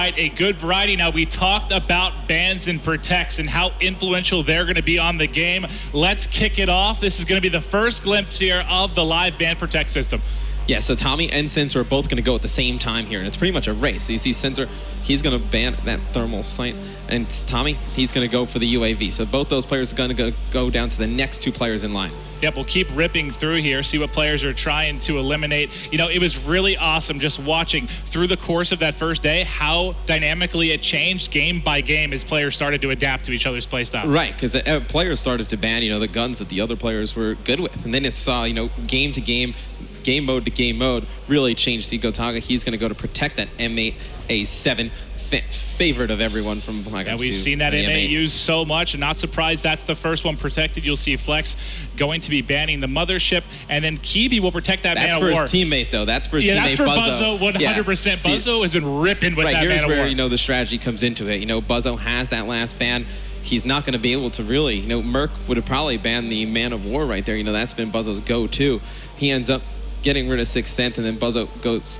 right, a good variety. Now, we talked about bans and protects and how influential they're going to be on the game. Let's kick it off. This is going to be the first glimpse here of the live ban protect system. Yeah, so Tommy and Sensor are both going to go at the same time here, and it's pretty much a race. So you see Sensor, he's going to ban that thermal sight, and Tommy, he's going to go for the UAV. So both those players are going to go down to the next two players in line. Yep, we'll keep ripping through here, see what players are trying to eliminate. You know, it was really awesome just watching through the course of that first day how dynamically it changed game by game as players started to adapt to each other's playstyles. Right, because players started to ban, the guns that the other players were good with. And then it saw, game to game, game mode to game mode really changed. See Gotaga, he's going to go to protect that M8A7 favorite of everyone from Black Ops 2. Yeah, we've seen that M8 used so much, and not surprised that's the first one protected. You'll see Flex going to be banning the mothership, and then Kiwi will protect that Man of War. That's for his teammate, though. That's for his teammate, that's for Buzzo. 100%. Yeah. Buzzo has been ripping with that Man of War. Here's where, the strategy comes into it. Buzzo has that last ban. He's not going to be able to really, Merc would have probably banned the Man of War right there. That's been Buzzo's go-to. He ends up getting rid of 6th Sense, and then Buzzo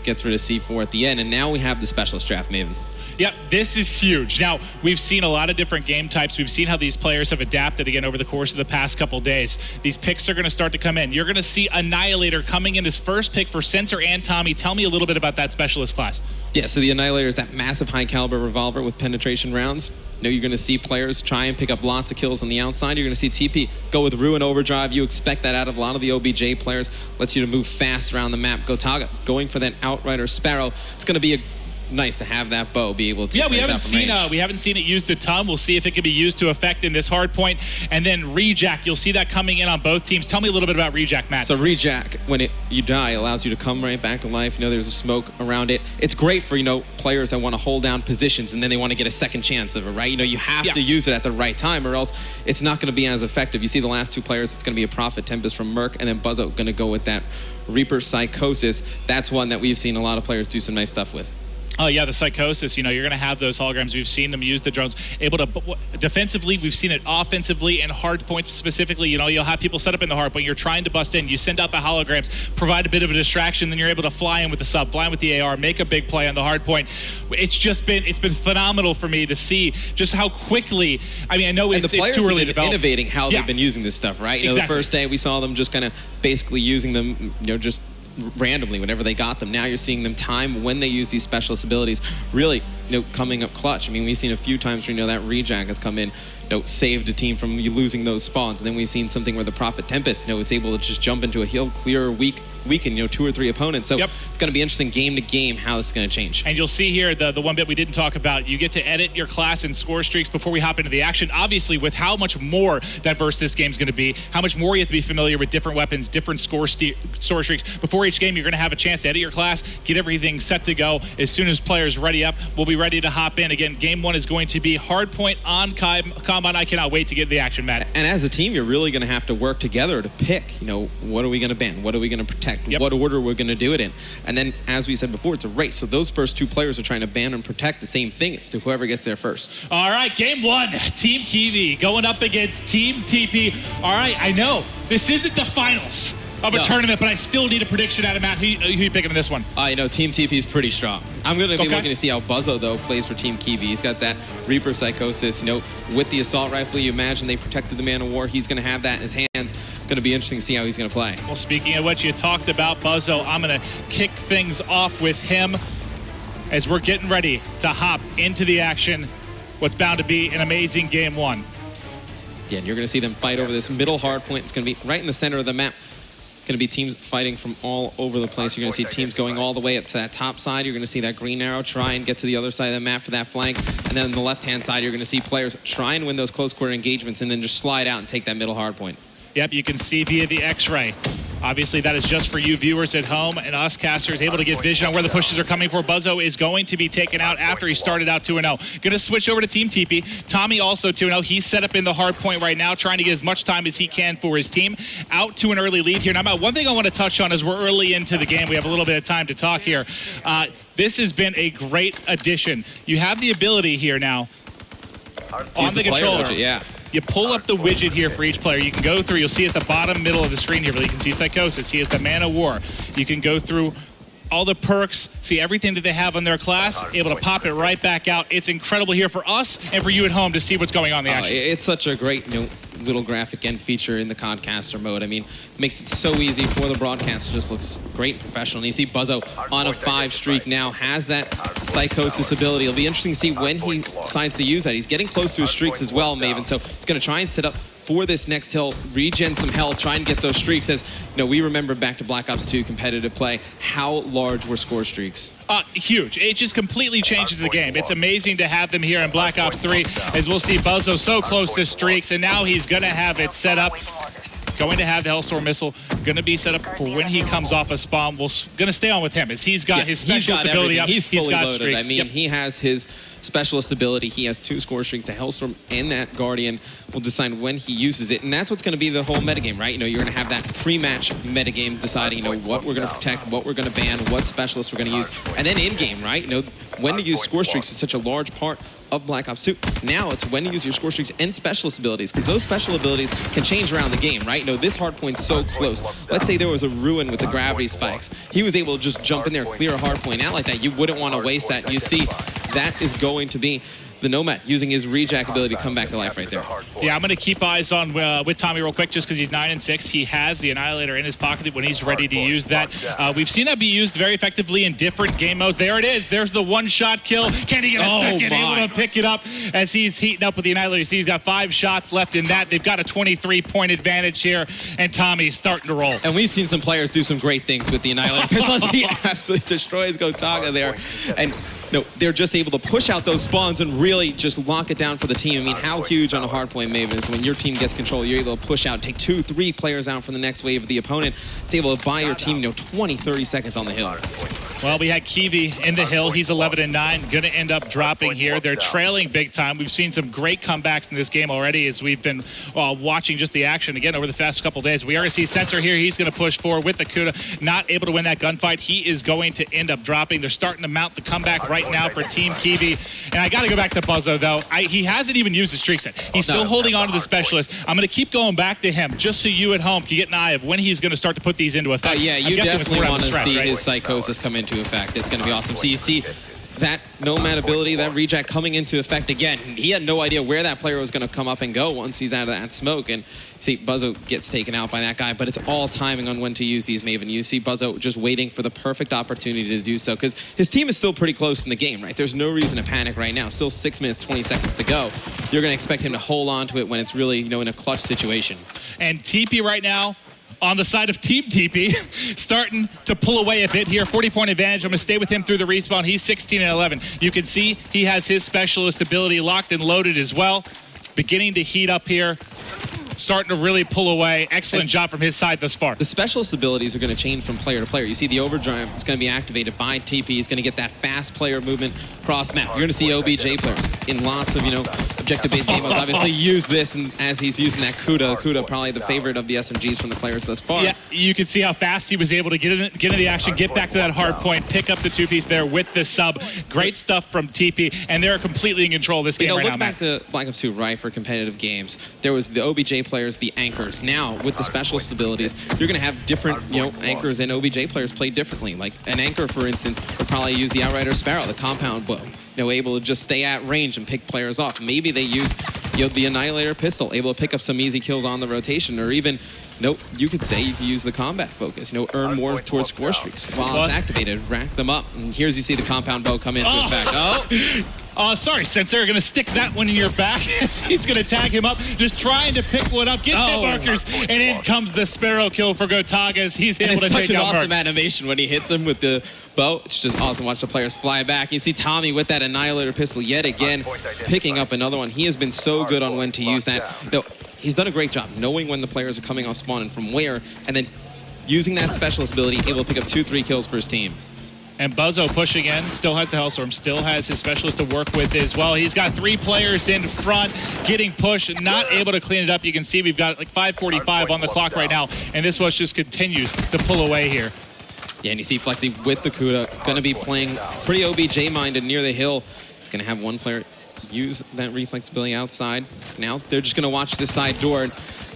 gets rid of C4 at the end, and now we have the Specialist Draft Maven. Yep, this is huge. Now, we've seen a lot of different game types. We've seen how these players have adapted again over the course of the past couple days. These picks are going to start to come in. You're going to see Annihilator coming in as first pick for Sensor and Tommy. Tell me a little bit about that Specialist class. Yeah, so the Annihilator is that massive high-caliber revolver with penetration rounds. You're going to see players try and pick up lots of kills on the outside. You're going to see TP go with Ruin Overdrive. You expect that out of a lot of the OBJ players. Lets you to move fast around the map. Gotaga going for that Outrider Sparrow. It's going to be nice to have that bow be able to. Yeah, we haven't seen it used a ton. We'll see if it can be used to effect in this hard point. And then Rejack, you'll see that coming in on both teams. Tell me a little bit about Rejack, Matt. So Rejack, when you die, allows you to come right back to life. There's a smoke around it. It's great for players that want to hold down positions and then they want to get a second chance of it, right? You have to use it at the right time, or else it's not going to be as effective. You see the last two players, it's going to be a Prophet Tempest from Merc, and then Buzzo going to go with that Reaper Psychosis. That's one that we've seen a lot of players do some nice stuff with. Oh, yeah, the Psychosis, you're going to have those holograms. We've seen them use the drones. Able to, defensively, we've seen it offensively and hard points specifically. You'll have people set up in the hard point. You're trying to bust in. You send out the holograms, provide a bit of a distraction, then you're able to fly in with the sub, fly in with the AR, make a big play on the hard point. It's been phenomenal for me to see just how quickly, I know it's too early to develop. Innovating how they've been using this stuff, right? Exactly. The first day we saw them just kind of basically using them, just randomly whenever they got them. Now you're seeing them time when they use these specialist abilities really coming up clutch. We've seen a few times where that Rejack has come in, saved a team from losing those spawns, and then we've seen something where the Prophet Tempest it's able to just jump into a heal, clear, weaken 2 or 3 opponents. So it's going to be interesting game to game how this is going to change. And you'll see here the one bit we didn't talk about. You get to edit your class and score streaks before we hop into the action. Obviously, with how much more diverse this game's going to be, how much more you have to be familiar with different weapons, different score streaks. Before each game, you're going to have a chance to edit your class, get everything set to go. As soon as players ready up, we'll be ready to hop in. Again, game 1 is going to be hardpoint on Combine. I cannot wait to get the action, Matt. And as a team, you're really going to have to work together to pick, what are we going to ban? What are we going to protect? What order we're going to do it in? And then, as we said before, it's a race. So those first 2 players are trying to ban and protect the same thing. It's to whoever gets there first. All right, game 1, Team Kiwi going up against Team TP. All right, I know this isn't the finals of a tournament, but I still need a prediction out of Matt. Who you picking in this one? Team TP is pretty strong. I'm going to be looking to see how Buzzo, though, plays for Team Kiwi. He's got that Reaper Psychosis. With the assault rifle, you imagine they protected the Man of War. He's going to have that in his hands. Going to be interesting to see how he's going to play. Well, speaking of what you talked about, Buzzo, I'm going to kick things off with him as we're getting ready to hop into the action. What's bound to be an amazing game 1. Yeah, and you're going to see them fight over this middle hard point. It's going to be right in the center of the map. Going to be teams fighting from all over the place. You're going to see teams going all the way up to that top side. You're going to see that green arrow try and get to the other side of the map for that flank. And then on the left-hand side, you're going to see players try and win those close quarter engagements and then just slide out and take that middle hard point. Yep, you can see via the X-ray. Obviously, that is just for you viewers at home, and us casters able to get vision on where the pushes are coming for. Buzzo is going to be taken out after he started out 2-0. Going to switch over to Team TP. Tommy also 2-0. He's set up in the hard point right now, trying to get as much time as he can for his team. Out to an early lead here. Now, one thing I want to touch on as we're early into the game, we have a little bit of time to talk here. This has been a great addition. You have the ability here now on the controller. Widget, You pull up the widget here for each player. You can go through, you'll see at the bottom middle of the screen here, but you can see Psychosis. He has the Man of War. You can go through all the perks, see everything that they have on their class, able to pop it right back out. It's incredible here for us and for you at home to see what's going on in the action. It's such a great, little graphic end feature in the Codcaster mode. I mean, makes it so easy for the broadcaster. Just looks great and professional. And you see Buzzo on a 5 streak now, has that psychosis ability. It'll be interesting to see when he decides to use that. He's getting close to his streaks as well, Maven, so he's going to try and set up for this next hill, regen some health, try and get those streaks. As we remember back to Black Ops 2 competitive play, how large were score streaks? Huge. It just completely changes the game. It's amazing to have them here in Black Ops 3, as we'll see Buzzo so close to streaks, and now he's going to have it set up. Going to have the Hellstorm missile, going to be set up for when he comes off a spawn. We're going to stay on with him, as he's got his specialist ability up. He's fully got loaded. streaks. I mean, he has his specialist ability. He has 2 score streaks. The Hellstorm and that Guardian will decide when he uses it, and that's what's going to be the whole metagame, right? You're going to have that pre-match metagame deciding, what we're going to protect, what we're going to ban, what specialists we're going to use, and then in-game, right? When to use score streaks is such a large part of Black Ops 2. Now it's when to use your score streaks and specialist abilities, because those special abilities can change around the game, right? This hard point's so close. Let's say there was a ruin with the gravity spikes. He was able to just jump in there, clear a hard point out like that. You wouldn't want to waste that. You see, that is going to be the Nomad using his rejack ability to come back to life right there. Yeah, I'm going to keep eyes on with Tommy real quick, just because he's 9-6. He has the Annihilator in his pocket when he's ready to use that. We've seen that be used very effectively in different game modes. There it is. There's the one-shot kill. Can he get a second? Able to pick it up as he's heating up with the Annihilator. See, he's got 5 shots left in that. They've got a 23-point advantage here, and Tommy's starting to roll. And we've seen some players do some great things with the Annihilator pistols. He absolutely destroys Gotaga there. And they're just able to push out those spawns and really just lock it down for the team. I mean, how huge on a hardpoint, Maven, is when your team gets control, you're able to push out, take 2-3 players out from the next wave of the opponent. It's able to buy your team, 20-30 seconds on the hill. Well, we had Kiwi in the hill. He's 11-9, going to end up dropping here. They're trailing big time. We've seen some great comebacks in this game already as we've been watching just the action again over the past couple days. We are going to see Sensor here. He's going to push forward with the Kuda. Not able to win that gunfight. He is going to end up dropping. They're starting to mount the comeback right now for Team Kiwi. And I got to go back to Buzzo, though. He hasn't even used his streak set. He's still holding on to the specialist. I'm going to keep going back to him just so you at home can get an eye of when he's going to start to put these into effect. Yeah, you definitely want to see his psychosis come into effect. It's going to be awesome. So you see that Nomad ability, that rejack coming into effect again. He had no idea where that player was going to come up and go once he's out of that smoke. And see, Buzzo gets taken out by that guy, but it's all timing on when to use these, Maven. You see Buzzo just waiting for the perfect opportunity to do so, because his team is still pretty close in the game, right? There's no reason to panic right now. Still 6 minutes, 20 seconds to go. You're going to expect him to hold on to it when it's really, in a clutch situation. And TP right now, on the side of Team TP, starting to pull away a bit here. 40-point advantage. I'm going to stay with him through the respawn. He's 16-11. You can see he has his specialist ability locked and loaded as well. Beginning to heat up here. Starting to really pull away. Excellent job from his side thus far. The specialist abilities are going to change from player to player. You see the overdrive is going to be activated by TP. He's going to get that fast player movement cross map. You're going to see OBJ players in lots of, objective-based game modes obviously use this, and as he's using that Kuda probably the favorite of the SMGs from the players thus far. Yeah, you can see how fast he was able to get into the action, get back to that hard point, pick up the 2-piece there with the sub. Great stuff from TP, and they're completely in control of this game right now. Look back to Black Ops 2, right, for competitive games. There was the OBJ players, the anchors. Now, with the specialist abilities, you're going to have different, anchors, and OBJ players play differently. Like an anchor, for instance, would probably use the Outrider Sparrow, the compound bow, able to just stay at range and pick players off. Maybe they use, the Annihilator pistol, able to pick up some easy kills on the rotation, or even, you could say you could use the combat focus, earn more towards score streaks. While it's activated, rack them up. And here's you see the compound bow come into effect. Sorry, Sensor, going to stick that one in your back. He's going to tag him up, just trying to pick one up, gets hit markers, and in comes the Sparrow kill for Gotaga as he's able to take down It's such an awesome animation when he hits him with the bow. It's just awesome. Watch the players fly back. You see Tommy with that Annihilator pistol yet again, picking up another one. He has been so good on when to use that. He's done a great job knowing when the players are coming off spawn and from where, and then using that specialist ability, able to pick up 2-3 kills for his team. And Buzzo pushing in, still has the Hellstorm, still has his specialist to work with as well. He's got 3 players in front, getting pushed, not able to clean it up. You can see we've got like 5:45 on the clock right now, and this one just continues to pull away here. Yeah, and you see Flexi with the Kuda, going to be playing pretty OBJ-minded near the hill. He's going to have one player use that reflex ability outside. Now they're just going to watch this side door.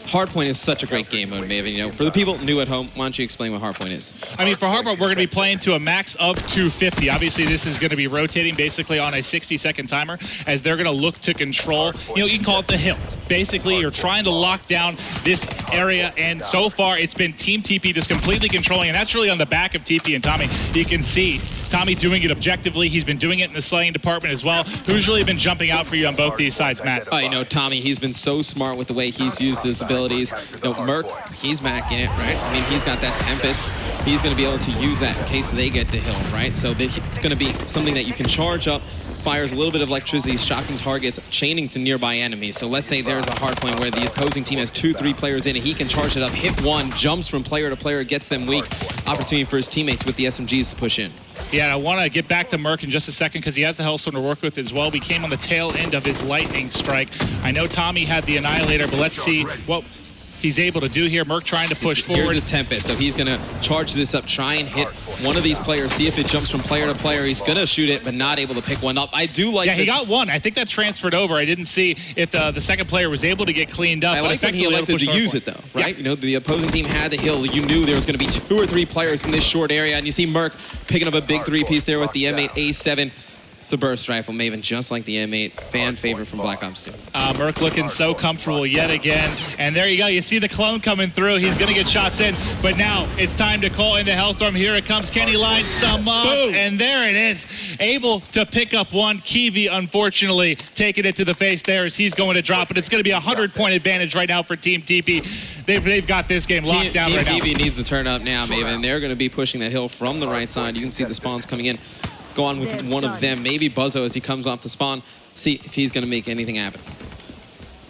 Hardpoint is such a great game mode, Maven. You know, for the people new at home, why don't you explain what Hardpoint is? I mean, for Hardpoint, we're going to be playing to a max of 250. Obviously, this is going to be rotating basically on a 60-second timer as they're going to look to control, you know, you can call it the hill. Basically, you're trying to lock down this area, and so far, it's been Team TP just completely controlling, and that's really on the back of TP and Tommy. You can see Tommy doing it objectively. He's been doing it in the slaying department as well. Who's really been jumping out for you on both these sides, Matt? You know, Tommy, he's been so smart with the way he's used his abilities. You know, Merc, he's back in it, right? I mean, he's got that Tempest. He's going to be able to use that in case they get the hill, right? So it's going to be something that you can charge up, fires a little bit of electricity, shocking targets, chaining to nearby enemies. So let's say there's a hard point where the opposing team has 2-3 players in, and he can charge it up, hit one, jumps from player to player, gets them weak. Opportunity for his teammates with the SMGs to push in. Yeah, and I want to get back to Merc in just a second because he has the Hellstorm to work with as well. We came on the tail end of his Lightning Strike. I know Tommy had the Annihilator, but let's see what he's able to do here. Merc trying to push forward. Here's his Tempest, so he's going to charge this up, try and hit one of these players, see if it jumps from player to player. He's going to shoot it, but not able to pick one up. I do like. Yeah, he got one. I think that transferred over. I didn't see if the second player was able to get cleaned up. I like when he elected to use it, though, right? Yeah. You know, the opposing team had the hill. You knew there was going to be 2 or 3 players in this short area, and you see Merc picking up a big 3-piece there with the M8 A7. It's a burst rifle, Maven, just like the M8, fan favorite from Black Ops 2. Merc looking so comfortable yet again. And there you go. You see the clone coming through. He's going to get shots in. But now it's time to call into Hellstorm. Here it comes. Can he line some up? Boom. And there it is. Able to pick up one. Kiwi, unfortunately, taking it to the face there as he's going to drop it. It's going to be a 100-point advantage right now for Team TP. They've got this game locked down right now. Team Kiwi needs to turn up now, Maven. They're going to be pushing that hill from the right side. You can see the spawns coming in. Go on with one of them, maybe Buzzo as he comes off the spawn, see if he's going to make anything happen.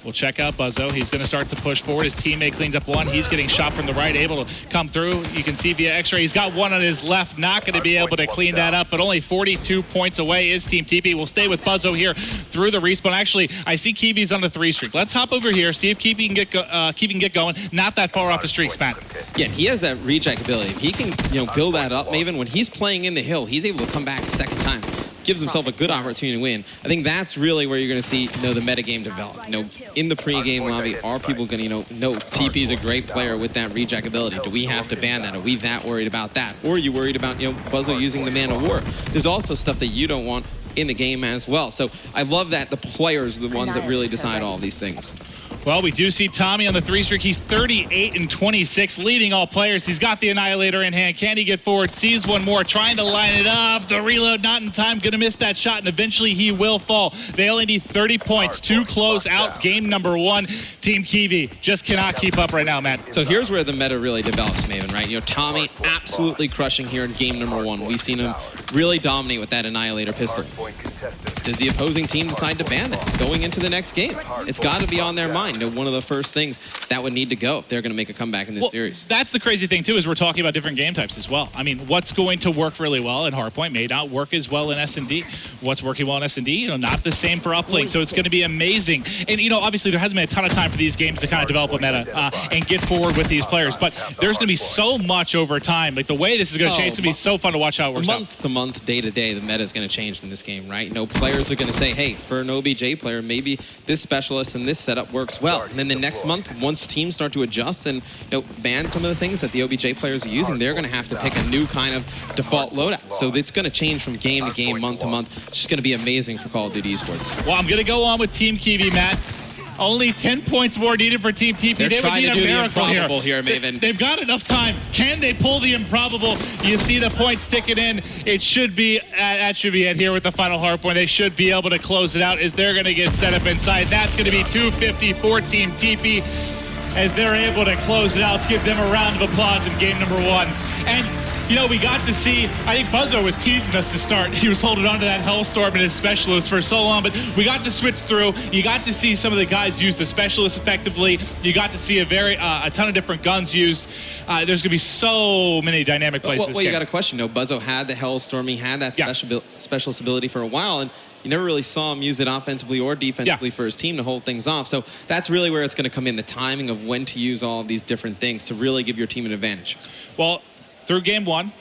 We'll check out Buzzo. He's going to start to push forward. His teammate cleans up one. He's getting shot from the right, able to come through. You can see via X-ray. He's got one on his left, not going to be able to clean that up, but only 42 points away is Team TP. We'll stay with Buzzo here through the respawn. Actually, I see Kiwi's on the 3 streak. Let's hop over here, see if Kiwi can get going. Not that far off the streaks, Matt. Yeah, he has that reject ability. If he can, you know, build that up, Maven, when he's playing in the hill, he's able to come back a second time. Gives himself a good opportunity to win. I think that's really where you're going to see, you know, the metagame develop. You know, in the pre-game lobby, are people going to, know TP's a great player with that reject ability? Do we have to ban that? Are we that worried about that? Or are you worried about, you know, Buzzo using the Man of War? There's also stuff that you don't want in the game as well. So I love that the players are the ones that really decide all these things. Well, we do see Tommy on the 3 streak. He's 38-26, leading all players. He's got the Annihilator in hand. Can he get forward? Sees one more, trying to line it up. The reload not in time, gonna miss that shot, and eventually he will fall. They only need 30 points to close out game number 1. Team Kiwi just cannot keep up right now, Matt. So here's where the meta really develops, Maven, right? You know, Tommy absolutely crushing here in game number 1. We've seen him really dominate with that Annihilator pistol. Does the opposing team decide to ban that going into the next game? It's got to be on their mind. You know, one of the first things that would need to go if they're going to make a comeback in this series. That's the crazy thing, too, is we're talking about different game types as well. I mean, what's going to work really well in Hardpoint may not work as well in S&D. What's working well in S&D, you know, not the same for Uplink. So it's going to be amazing. And, you know, obviously there hasn't been a ton of time for these games to kind of develop a meta and get forward with these players. But there's going to be so much over time. Like, the way this is going to change, it's going to be so fun to watch how it works out. Month to month, day to day, the meta is going to change in this game, right? You know, players are going to say, hey, for an OBJ player, maybe this specialist and this setup works well. And then the next month, once teams start to adjust and, you know, ban some of the things that the OBJ players are using, they're going to have to pick a new kind of default loadout. So it's going to change from game to game, month to month. It's just going to be amazing for Call of Duty Esports. Well, I'm going to go on with Team Kiwi, Matt. Only 10 points more needed for Team TP. They're they would need a miracle here, Maven. They've got enough time. Can they pull the improbable? You see the points ticking in. It should be, that should be it here with the final hard point. They should be able to close it out as they're going to get set up inside. That's going to be 250 for Team TP as they're able to close it out. Let's give them a round of applause in game number 1. And you know, we got to see, I think Buzzo was teasing us to start. He was holding on to that Hellstorm and his specialist for so long, but we got to switch through. You got to see some of the guys use the specialist effectively. You got to see a ton of different guns used. There's going to be so many dynamic plays this game. You got a question, though. Buzzo had the Hellstorm. He had that specialist ability for a while, and you never really saw him use it offensively or defensively for his team to hold things off. So that's really where it's going to come in, the timing of when to use all of these different things to really give your team an advantage. Well, through game 1,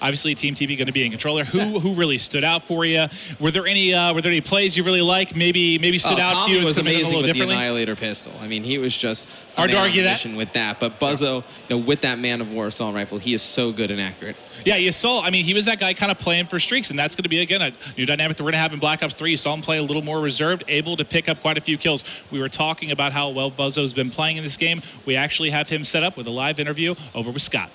Obviously, Team TP going to be in controller. Who really stood out for you? Were there any plays you really like? Maybe stood out to you? Tommy was amazing amazing a little with differently? the Annihilator pistol. I mean, he was just hard to argue that with that. But Buzzo, with that Man of War assault rifle, he is so good and accurate. Yeah, you saw. I mean, he was that guy kind of playing for streaks, and that's going to be again a new dynamic that we're going to have in Black Ops 3. You saw him play a little more reserved, able to pick up quite a few kills. We were talking about how well Buzzo's been playing in this game. We actually have him set up with a live interview over with Scott.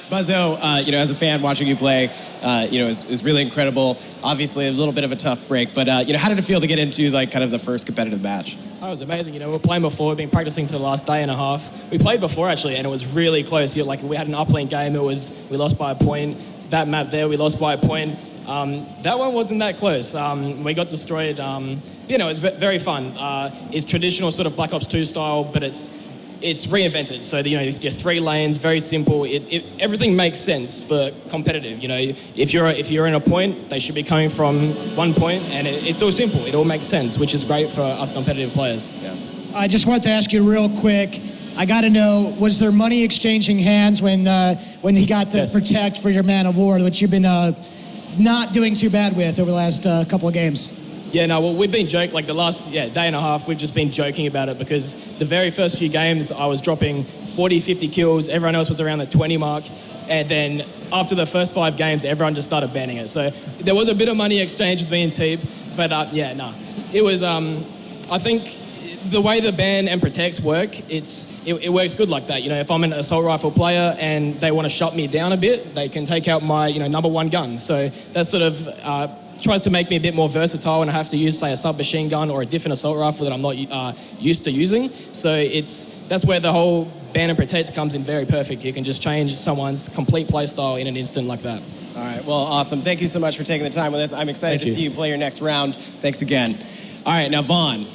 Buzzo, as a fan watching you play, is really incredible. Obviously, a little bit of a tough break, but how did it feel to get into kind of the first competitive match? Oh, it was amazing. We were playing before. We've been practicing for the last day and a half. We played before actually, and it was really close. We had an uplane game. We lost by a point. That map there, we lost by a point. That one wasn't that close. We got destroyed. It was very fun. It's traditional sort of Black Ops 2 style, but it's reinvented. So your 3 lanes, very simple. Everything makes sense for competitive. If you're in a point, they should be coming from one point, and it's all simple. It all makes sense, which is great for us competitive players. Yeah. I just wanted to ask you real quick. I got to know, was there money exchanging hands when he got the Protect for your Man of War, which you've been not doing too bad with over the last couple of games? Yeah, no, well, we've been joking, the last day and a half, we've just been joking about it because the very first few games, I was dropping 40, 50 kills. Everyone else was around the 20 mark. And then after the first 5 games, everyone just started banning it. So there was a bit of money exchange with me and Teep. But it was, I think the way the ban and protects work, it works good like that. If I'm an assault rifle player and they want to shut me down a bit, they can take out my, number 1 gun. So that sort of tries to make me a bit more versatile and I have to use, say, a submachine gun or a different assault rifle that I'm not used to using. So that's where the whole ban and protect comes in very perfect. You can just change someone's complete playstyle in an instant like that. All right, well, awesome. Thank you so much for taking the time with us. I'm excited to see you play your next round. Thanks again. All right, now, Vaughn,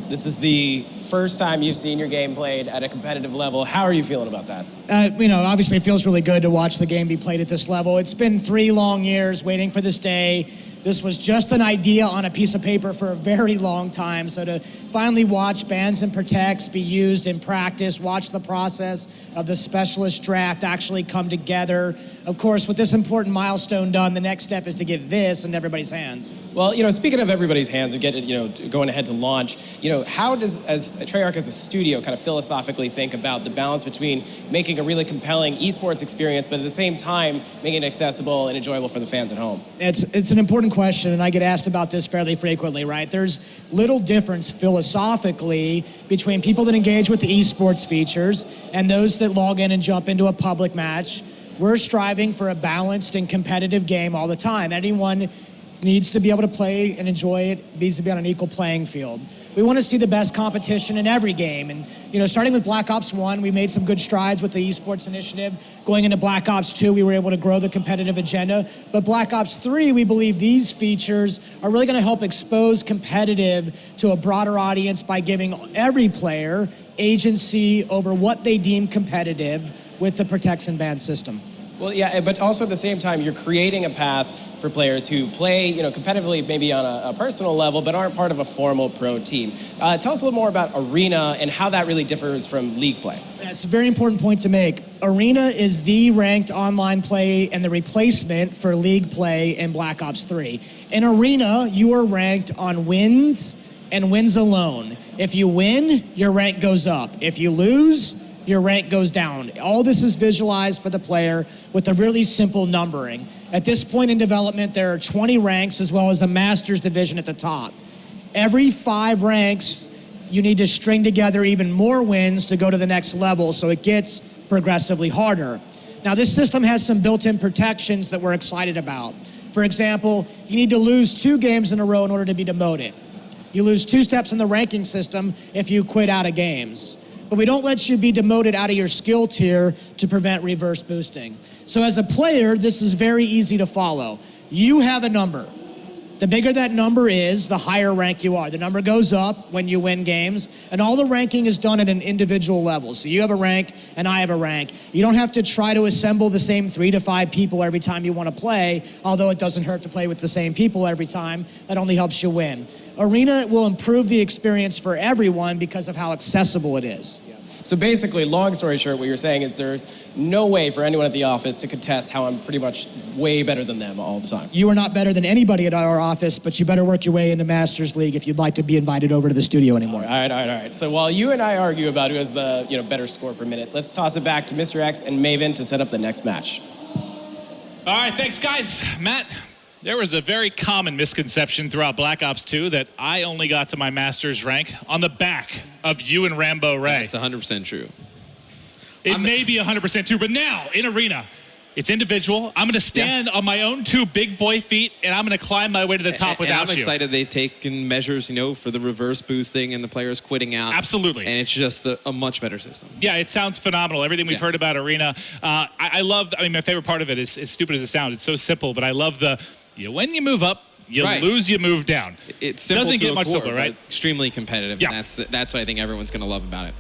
this is the first time you've seen your game played at a competitive level. How are you feeling about that? Obviously it feels really good to watch the game be played at this level. It's been 3 long years waiting for this day. This was just an idea on a piece of paper for a very long time. So to finally watch bans and protects be used in practice, watch the process of the specialist draft actually come together. Of course, with this important milestone done, the next step is to get this in everybody's hands. Well, speaking of everybody's hands and get it, going ahead to launch, how does, as Treyarch as a studio, kind of philosophically think about the balance between making a really compelling esports experience, but at the same time, making it accessible and enjoyable for the fans at home? It's an important question, and I get asked about this fairly frequently, right? There's little difference philosophically between people that engage with the esports features and those that log in and jump into a public match. We're striving for a balanced and competitive game all the time. Anyone needs to be able to play and enjoy it, needs to be on an equal playing field. We want to see the best competition in every game. And, starting with Black Ops 1, we made some good strides with the esports initiative. Going into Black Ops 2, we were able to grow the competitive agenda. But Black Ops 3, we believe these features are really going to help expose competitive to a broader audience by giving every player agency over what they deem competitive with the protects and ban system. Well, yeah, but also at the same time, you're creating a path for players who play, competitively maybe on a personal level, but aren't part of a formal pro team. Tell us a little more about Arena and how that really differs from League play. That's a very important point to make. Arena is the ranked online play and the replacement for League play in Black Ops 3. In Arena, you are ranked on wins and wins alone. If you win, your rank goes up. If you lose, your rank goes down. All this is visualized for the player with a really simple numbering. At this point in development, there are 20 ranks as well as a master's division at the top. Every 5 ranks, you need to string together even more wins to go to the next level, so it gets progressively harder. Now, this system has some built-in protections that we're excited about. For example, you need to lose 2 games in a row in order to be demoted. You lose 2 steps in the ranking system if you quit out of games. But we don't let you be demoted out of your skill tier to prevent reverse boosting. So as a player, this is very easy to follow. You have a number. The bigger that number is, the higher rank you are. The number goes up when you win games, and all the ranking is done at an individual level. So you have a rank, and I have a rank. You don't have to try to assemble the same 3 to 5 people every time you want to play, although it doesn't hurt to play with the same people every time. That only helps you win. Arena will improve the experience for everyone because of how accessible it is. So basically, long story short, what you're saying is there's no way for anyone at the office to contest how I'm pretty much way better than them all the time. You are not better than anybody at our office, but you better work your way into Masters League if you'd like to be invited over to the studio anymore. All right. So while you and I argue about who has the better score per minute, let's toss it back to Mr. X and Maven to set up the next match. All right, thanks, guys. Matt, there was a very common misconception throughout Black Ops 2 that I only got to my Master's rank on the back of you and Rambo Ray. It's 100% true. It may be 100% true, but now, in Arena, it's individual. I'm going to stand on my own 2 big boy feet, and I'm going to climb my way to the top without you. I'm excited they've taken measures, for the reverse boosting and the players quitting out. Absolutely. And it's just a much better system. Yeah, it sounds phenomenal. Everything we've heard about Arena. I love, my favorite part of it is, as stupid as it sounds, it's so simple, but I love when you move up, you lose, you move down. It's simple. Doesn't to get a much core, simpler, right? Extremely competitive. Yeah. And that's what I think everyone's going to love about it.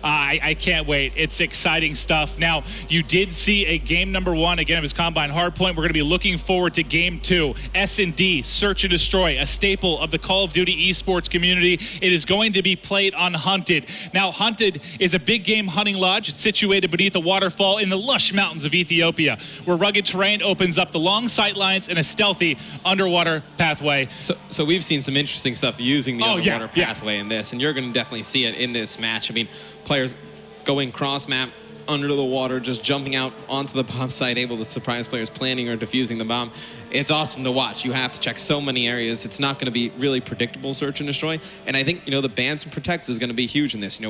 I can't wait. It's exciting stuff. Now, you did see a game number 1. Again, it was Combine Hardpoint. We're going to be looking forward to game 2. S&D, Search and Destroy, a staple of the Call of Duty esports community. It is going to be played on Hunted. Now, Hunted is a big game hunting lodge. It's situated beneath a waterfall in the lush mountains of Ethiopia, where rugged terrain opens up the long sight lines and a stealthy underwater pathway. So we've seen some interesting stuff using the underwater pathway in this, and you're going to definitely see it in this match. Players going cross-map under the water, just jumping out onto the bomb site, able to surprise players planning or defusing the bomb. It's awesome to watch. You have to check so many areas. It's not going to be really predictable search and destroy. And I think, the bans and protects is going to be huge in this.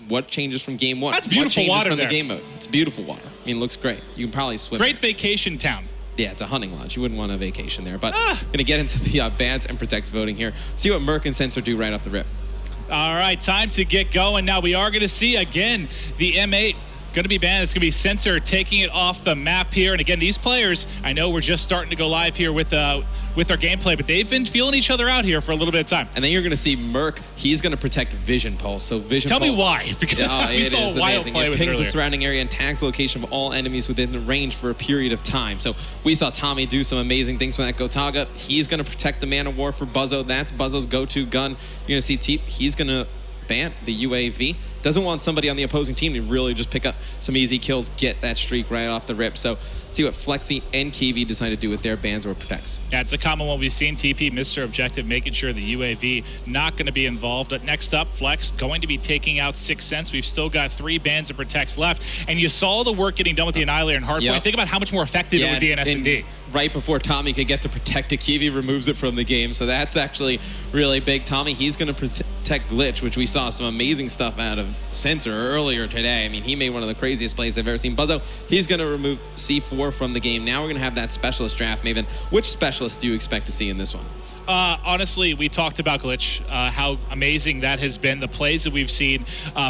What changes from game 1? That's beautiful water from there. the game mode? It's beautiful water. It looks great. You can probably swim. Great vacation town. Yeah, it's a hunting lodge. You wouldn't want a vacation there. But I'm going to get into the bans and protects voting here. See what Merc and Sensor do right off the rip. All right, time to get going. Now, we are going to see, again, the M8 going to be banned. It's going to be Sensor taking it off the map here. And again, these players, I know we're just starting to go live here with their gameplay, but they've been feeling each other out here for a little bit of time. And then you're going to see Merc. He's going to protect Vision Pulse. So Vision Tell Pulse. me why. Because we saw a wild play it with it pings earlier. the surrounding area and tags the location of all enemies within the range for a period of time. So we saw Tommy do some amazing things with that Gotaga. He's going to protect the Man of War for Buzzo. That's Buzzo's go-to gun. You're going to see Teep. He's going to ban the UAV. Doesn't want somebody on the opposing team to really just pick up some easy kills, get that streak right off the rip. So see what Flexi and Kiwi decide to do with their bans or protects. Yeah, it's a common one we've seen. TP, Mr. Objective, making sure the UAV not going to be involved. But next up, Flex going to be taking out 6 cents. We've still got 3 bans and protects left. And you saw the work getting done with the Annihilator and Hardpoint. Yep. Think about how much more effective it would be in S&D. Right before Tommy could get to protect it, Kiwi removes it from the game. So that's actually really big. Tommy, he's going to protect Glitch, which we saw some amazing stuff out of Sensor earlier today. He made one of the craziest plays I've ever seen. Buzzo, he's going to remove C4 from the game. Now we're going to have that specialist draft. Maven, which specialist do you expect to see in this one? Honestly, we talked about Glitch, how amazing that has been. The plays that we've seen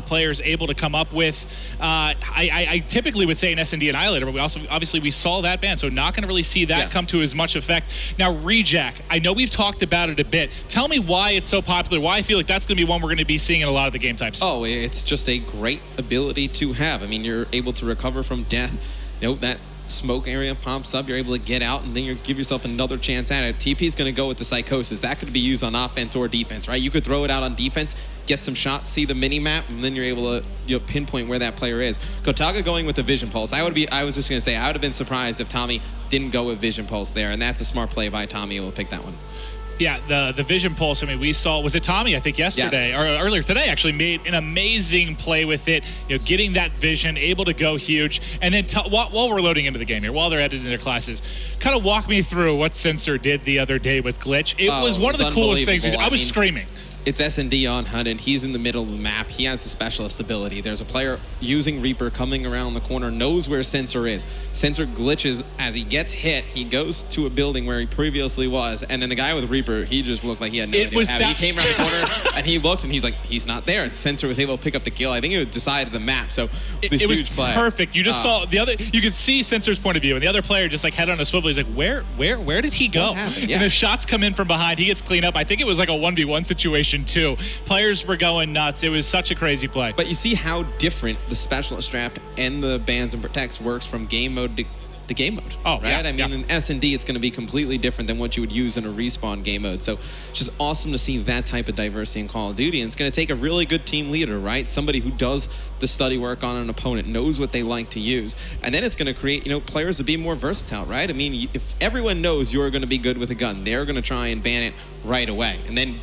players able to come up with. I typically would say an S&D Annihilator, but we also obviously we saw that ban, so not going to really see that come to as much effect. Now, Rejack, I know we've talked about it a bit. Tell me why it's so popular, why I feel like that's going to be one we're going to be seeing in a lot of the game types. Oh, it's just a great ability to have. You're able to recover from death. That smoke area pops up, you're able to get out, and then you give yourself another chance at it. TP's going to go with the Psychosis. That could be used on offense or defense, right? You could throw it out on defense, get some shots, see the mini-map, and then you're able to pinpoint where that player is. Gotaga going with the Vision Pulse. I was just going to say, I would have been surprised if Tommy didn't go with Vision Pulse there, and that's a smart play by Tommy. Able to pick that one. Yeah, the Vision Pulse, we saw, was it Tommy, I think yesterday, or earlier today actually, made an amazing play with it, getting that vision, able to go huge. And then while we're loading into the game here, while they're editing their classes, kind of walk me through what Sensor did the other day with Glitch. It was one of the coolest things. I was screaming. It's S&D on Hunted. He's in the middle of the map. He has a specialist ability. There's a player using Reaper coming around the corner, knows where Sensor is. Sensor glitches as he gets hit. He goes to a building where he previously was, and then the guy with Reaper, he just looked like he had no idea what happened. He came around the corner, and he looked, and he's like, he's not there. And Sensor was able to pick up the kill. I think it decided the map, so it's a huge play. It was perfect. You just saw the other, you could see Sensor's point of view, and the other player just like head on a swivel. He's like, where did he go? Yeah. And the shots come in from behind. He gets cleaned up. I think it was like a 1v1 situation too. Players were going nuts. It was such a crazy play. But you see how different the specialist draft and the bans and protects works from game mode to the game mode. Oh, right? yeah, I mean, in S&D, it's going to be completely different than what you would use in a respawn game mode. So it's just awesome to see that type of diversity in Call of Duty. And it's going to take a really good team leader, right? Somebody who does the study work on an opponent, knows what they like to use. And then it's going to create, players to be more versatile, right? I mean, if everyone knows you're going to be good with a gun, they're going to try and ban it right away. And then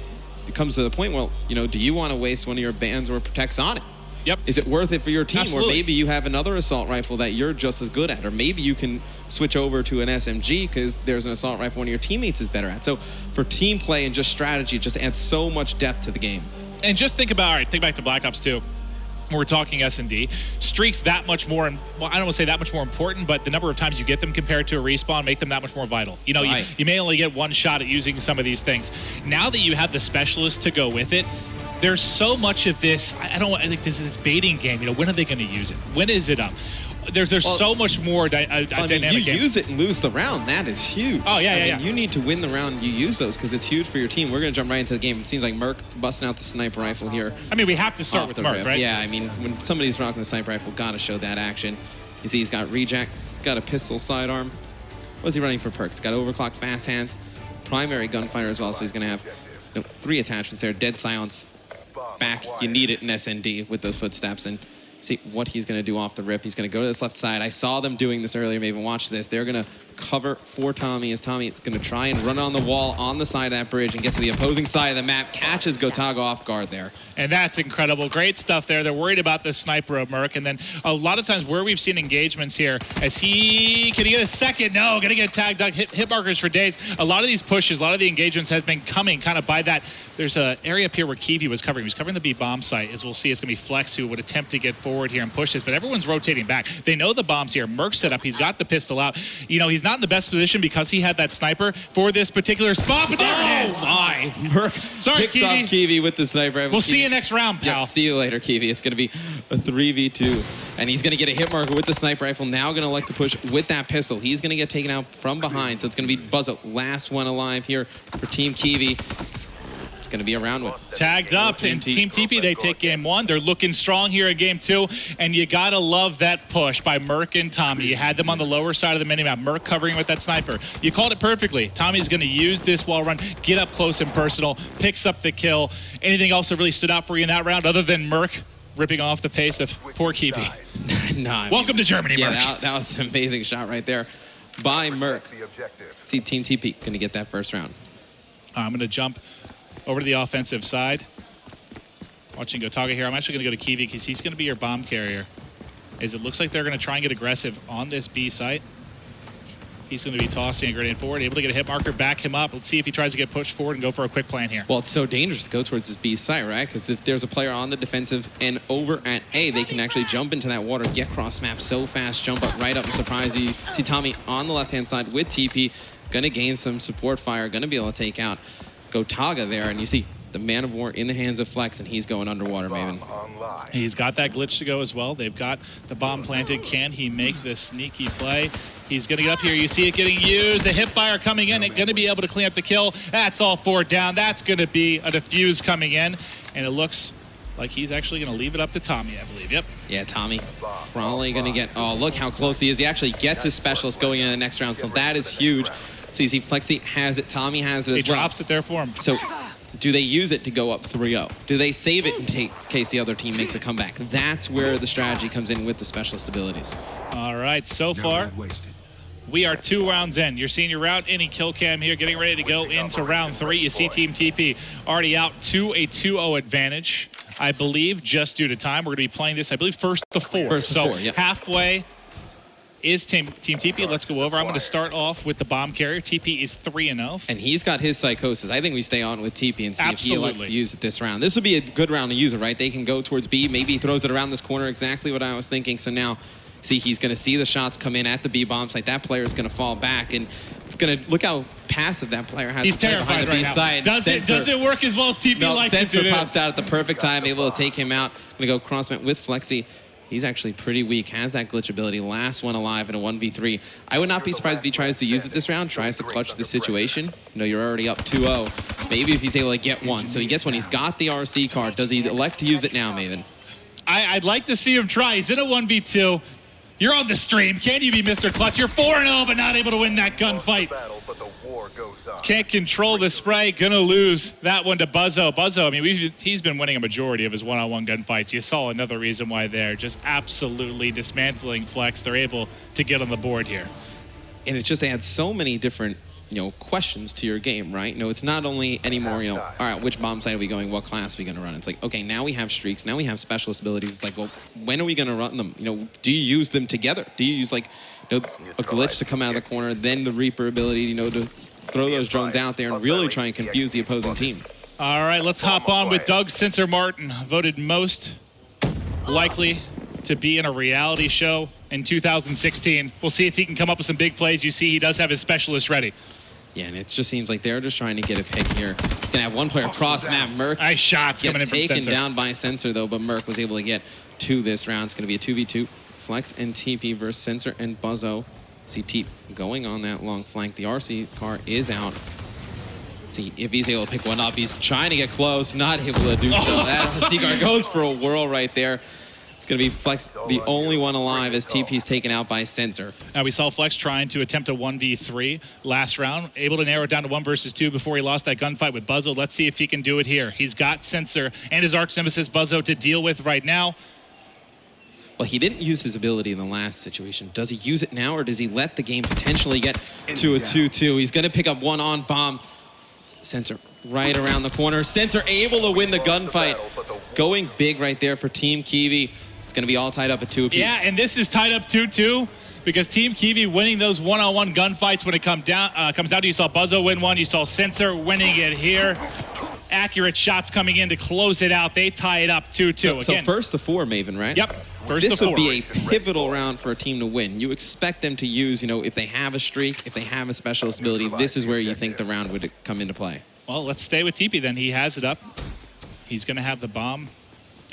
it comes to the point, well, do you want to waste one of your bans or protects on it? Yep. Is it worth it for your team? Absolutely. Or maybe you have another assault rifle that you're just as good at. Or maybe you can switch over to an SMG because there's an assault rifle one of your teammates is better at. So for team play and just strategy, it just adds so much depth to the game. And just think back to Black Ops 2. We're talking S&D. Streaks that much more, well, I don't want to say that much more important, but the number of times you get them compared to a respawn make them that much more vital. Right. You may only get one shot at using some of these things. Now that you have the specialist to go with it, there's so much of this. I think this is this baiting game. When are they going to use it? When is it up? There's so much more dynamic. You use it and lose the round. That is huge. Oh yeah, I mean, you need to win the round. You use those because it's huge for your team. We're going to jump right into the game. It seems like Merc busting out the sniper rifle here. I mean, we have to start with Merc, right? Yeah, I mean, when somebody's rocking the sniper rifle, got to show that action. You see, he's got rejack. He's got a pistol sidearm. What's he running for perks? He's got overclocked fast hands, primary gunfighter as well. So he's going to have 3 attachments there. Dead silence. Back, you need it in SND with those footsteps, and see what he's going to do off the rip. He's going to go to this left side. I saw them doing this earlier. Maybe watch this. They're going to cover for Tommy as Tommy is going to try and run on the wall on the side of that bridge and get to the opposing side of the map. Catches Gotaga off guard there. And that's incredible. Great stuff there. They're worried about the sniper of Merc. And then a lot of times where we've seen engagements here, can he get a second? No, going to get tagged, hit markers for days. A lot of these pushes, a lot of the engagements has been coming kind of by that. There's an area up here where Kiwi was covering. He was covering the B bomb site. As we'll see, it's going to be Flex who would attempt to get forward here and push this, but everyone's rotating back. They know the bomb's here. Merc's set up. He's got the pistol out. He's not in the best position because he had that sniper for this particular spot, but there it is. My. Merc Sorry, picks off Kiwi with the sniper. We'll see you next round, pal. Yep, see you later, Kiwi. It's going to be a 3v2, and he's going to get a hit marker with the sniper rifle. Now going to like to push with that pistol. He's going to get taken out from behind, so it's going to be Buzzo, last one alive here for Team Kiwi. It's going to be a round one. Tagged up in Team TP. They take game 1. They're looking strong here in game 2. And you got to love that push by Merc and Tommy. You had them on the lower side of the minimap. Merc covering with that sniper. You called it perfectly. Tommy's going to use this wall run, get up close and personal, picks up the kill. Anything else that really stood out for you in that round other than Merc ripping off the pace of poor Kiwi? Welcome to Germany, Merc. Yeah, that was an amazing shot right there by Merc. See Team TP going to get that first round. I'm going to jump over to the offensive side. Watching Gotaga here. I'm actually going to go to Kiwi because he's going to be your bomb carrier. As it looks like they're going to try and get aggressive on this B site. He's going to be tossing a grenade forward, able to get a hit marker, back him up. Let's see if he tries to get pushed forward and go for a quick plan here. Well, it's so dangerous to go towards this B site, right? Because if there's a player on the defensive and over at A, they can actually jump into that water, get cross map so fast, jump up right up and surprise you. See Tommy on the left-hand side with TP, going to gain some support fire, going to be able to take out Gotaga there, and you see the man of war in the hands of Flex, and he's going underwater, Maven. He's got that glitch to go as well. They've got the bomb planted. Can he make this sneaky play? He's going to get up here. You see it getting used. The hip fire coming in. It's going to be able to clean up the kill. That's all 4 down. That's going to be a defuse coming in, and it looks like he's actually going to leave it up to Tommy, I believe. Yep. Yeah, Tommy probably going to get... Oh, look how close he is. He actually gets his specialist going in the next round, so that is huge. So you see Flexi has it, Tommy has it as well. He drops it there for him. So do they use it to go up 3-0? Do they save it in case the other team makes a comeback? That's where the strategy comes in with the specialist abilities. All right, so far, we are 2 rounds in. You're seeing your round inning kill cam here, getting ready to go into round 3. You see Team TP already out to a 2-0 advantage, I believe, just due to time. We're going to be playing this, I believe, first to 4. First to 4, yep. Halfway is Team TP. Let's go over. I'm going to start off with the bomb carrier. TP is 3-0. And he's got his psychosis. I think we stay on with TP and see if he likes to use it this round. This would be a good round to use it, right? They can go towards B. Maybe he throws it around this corner. Exactly what I was thinking. So now, see, he's going to see the shots come in at the B bomb site. That player is going to fall back, and it's going to look how passive that player has. He's terrified right now. Does it work as well as TP likes it to do? Sensor pops out at the perfect time, able to take him out. Going to go crossmat with Flexi. He's actually pretty weak, has that glitch ability. Last one alive in a 1v3. I would not be surprised if he tries to use it this round, tries to clutch the situation. You're already up 2-0. Maybe if he's able to get one. So he gets one. He's got the RC card. Does he elect to use it now, Maven? I'd like to see him try. He's in a 1v2. You're on the stream. Can you be Mr. Clutch? You're 4-0, but not able to win that gunfight. Can't control the spray. Gonna lose that one to Buzzo. Buzzo, I mean, he's been winning a majority of his one-on-one gunfights. You saw another reason why they're just absolutely dismantling Flex. They're able to get on the board here. And it just adds so many different, questions to your game, right? It's not only anymore, all right, which bomb site are we going? What class are we going to run? It's like, okay, now we have streaks. Now we have specialist abilities. It's like, well, when are we going to run them? Do you use them together? Do you use, like, a glitch to come out of the corner, then the Reaper ability, to throw those drones out there and really try and confuse the opposing team? All right, let's hop on with Doug Sensor Martin, voted most likely to be in a reality show in 2016. We'll see if he can come up with some big plays. You see he does have his specialist ready. Yeah, and it just seems like they're just trying to get a pick here. Gonna have one player cross map. Merc nice shots coming in from taken Sensor. down by Sensor though, but Merc was able to get to this round. It's gonna be a 2v2. Flex and TP versus Sensor and Buzzo. See Teep going on that long flank. The RC car is out. See if he's able to pick one up. He's trying to get close, not able to do so. That RC car goes for a whirl right there. It's going to be Flex, the only one alive as TP's taken out by Sensor. Now we saw Flex trying to attempt a 1v3 last round, able to narrow it down to 1 versus 2 before he lost that gunfight with Buzzo. Let's see if he can do it here. He's got Sensor and his arch nemesis Buzzo to deal with right now. Well, he didn't use his ability in the last situation. Does he use it now, or does he let the game potentially get to a 2-2? He's going to pick up one on bomb. Sensor right around the corner. Sensor able to win the gunfight. Going big right there for Team Kiwi. It's going to be all tied up at 2 apiece. Yeah, and this is tied up 2-2 because Team Kiwi winning those one-on-one gunfights when it comes down to, you saw Buzzo win one, you saw Sensor winning it here. Accurate shots coming in to close it out. They tie it up 2-2. So first to 4, Maven, right? Yep, first to 4. This would be a pivotal round for a team to win. You expect them to use, if they have a streak, if they have a specialist ability, this is where you think the round would come into play. Well, let's stay with TP then. He has it up. He's going to have the bomb.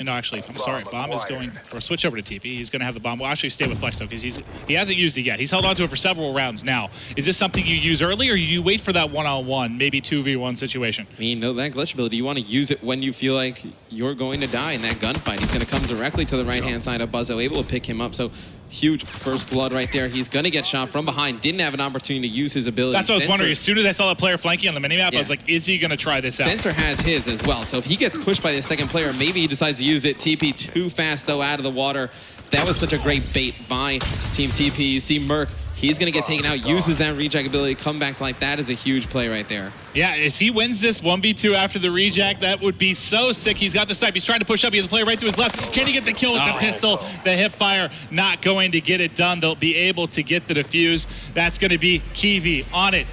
No, actually, I'm sorry. Bomb is going, or switch over to TP. He's going to have the bomb. We'll actually stay with Flex, though, because he hasn't used it yet. He's held on to it for several rounds now. Is this something you use early, or you wait for that one-on-one, maybe 2v1 situation? I mean, that glitch ability, you want to use it when you feel like you're going to die in that gunfight. He's going to come directly to the right-hand side of Buzzo, able to pick him up. So huge first blood right there. He's going to get shot from behind. Didn't have an opportunity to use his ability. That's what I was wondering. As soon as I saw that player flanking on the minimap, I was like, is he going to try this out? Sensor has his as well. So if he gets pushed by the second player, maybe he decides to use it. TP too fast, though, out of the water. That was such a great bait by Team TP. You see Merc. He's going to get taken out, uses that reject ability, come back to life. That is a huge play right there. Yeah, if he wins this 1v2 after the reject, that would be so sick. He's got the snipe. He's trying to push up. He has a player right to his left. Can he get the kill with the pistol? The hip fire not going to get it done. They'll be able to get the defuse. That's going to be Kiwi on it.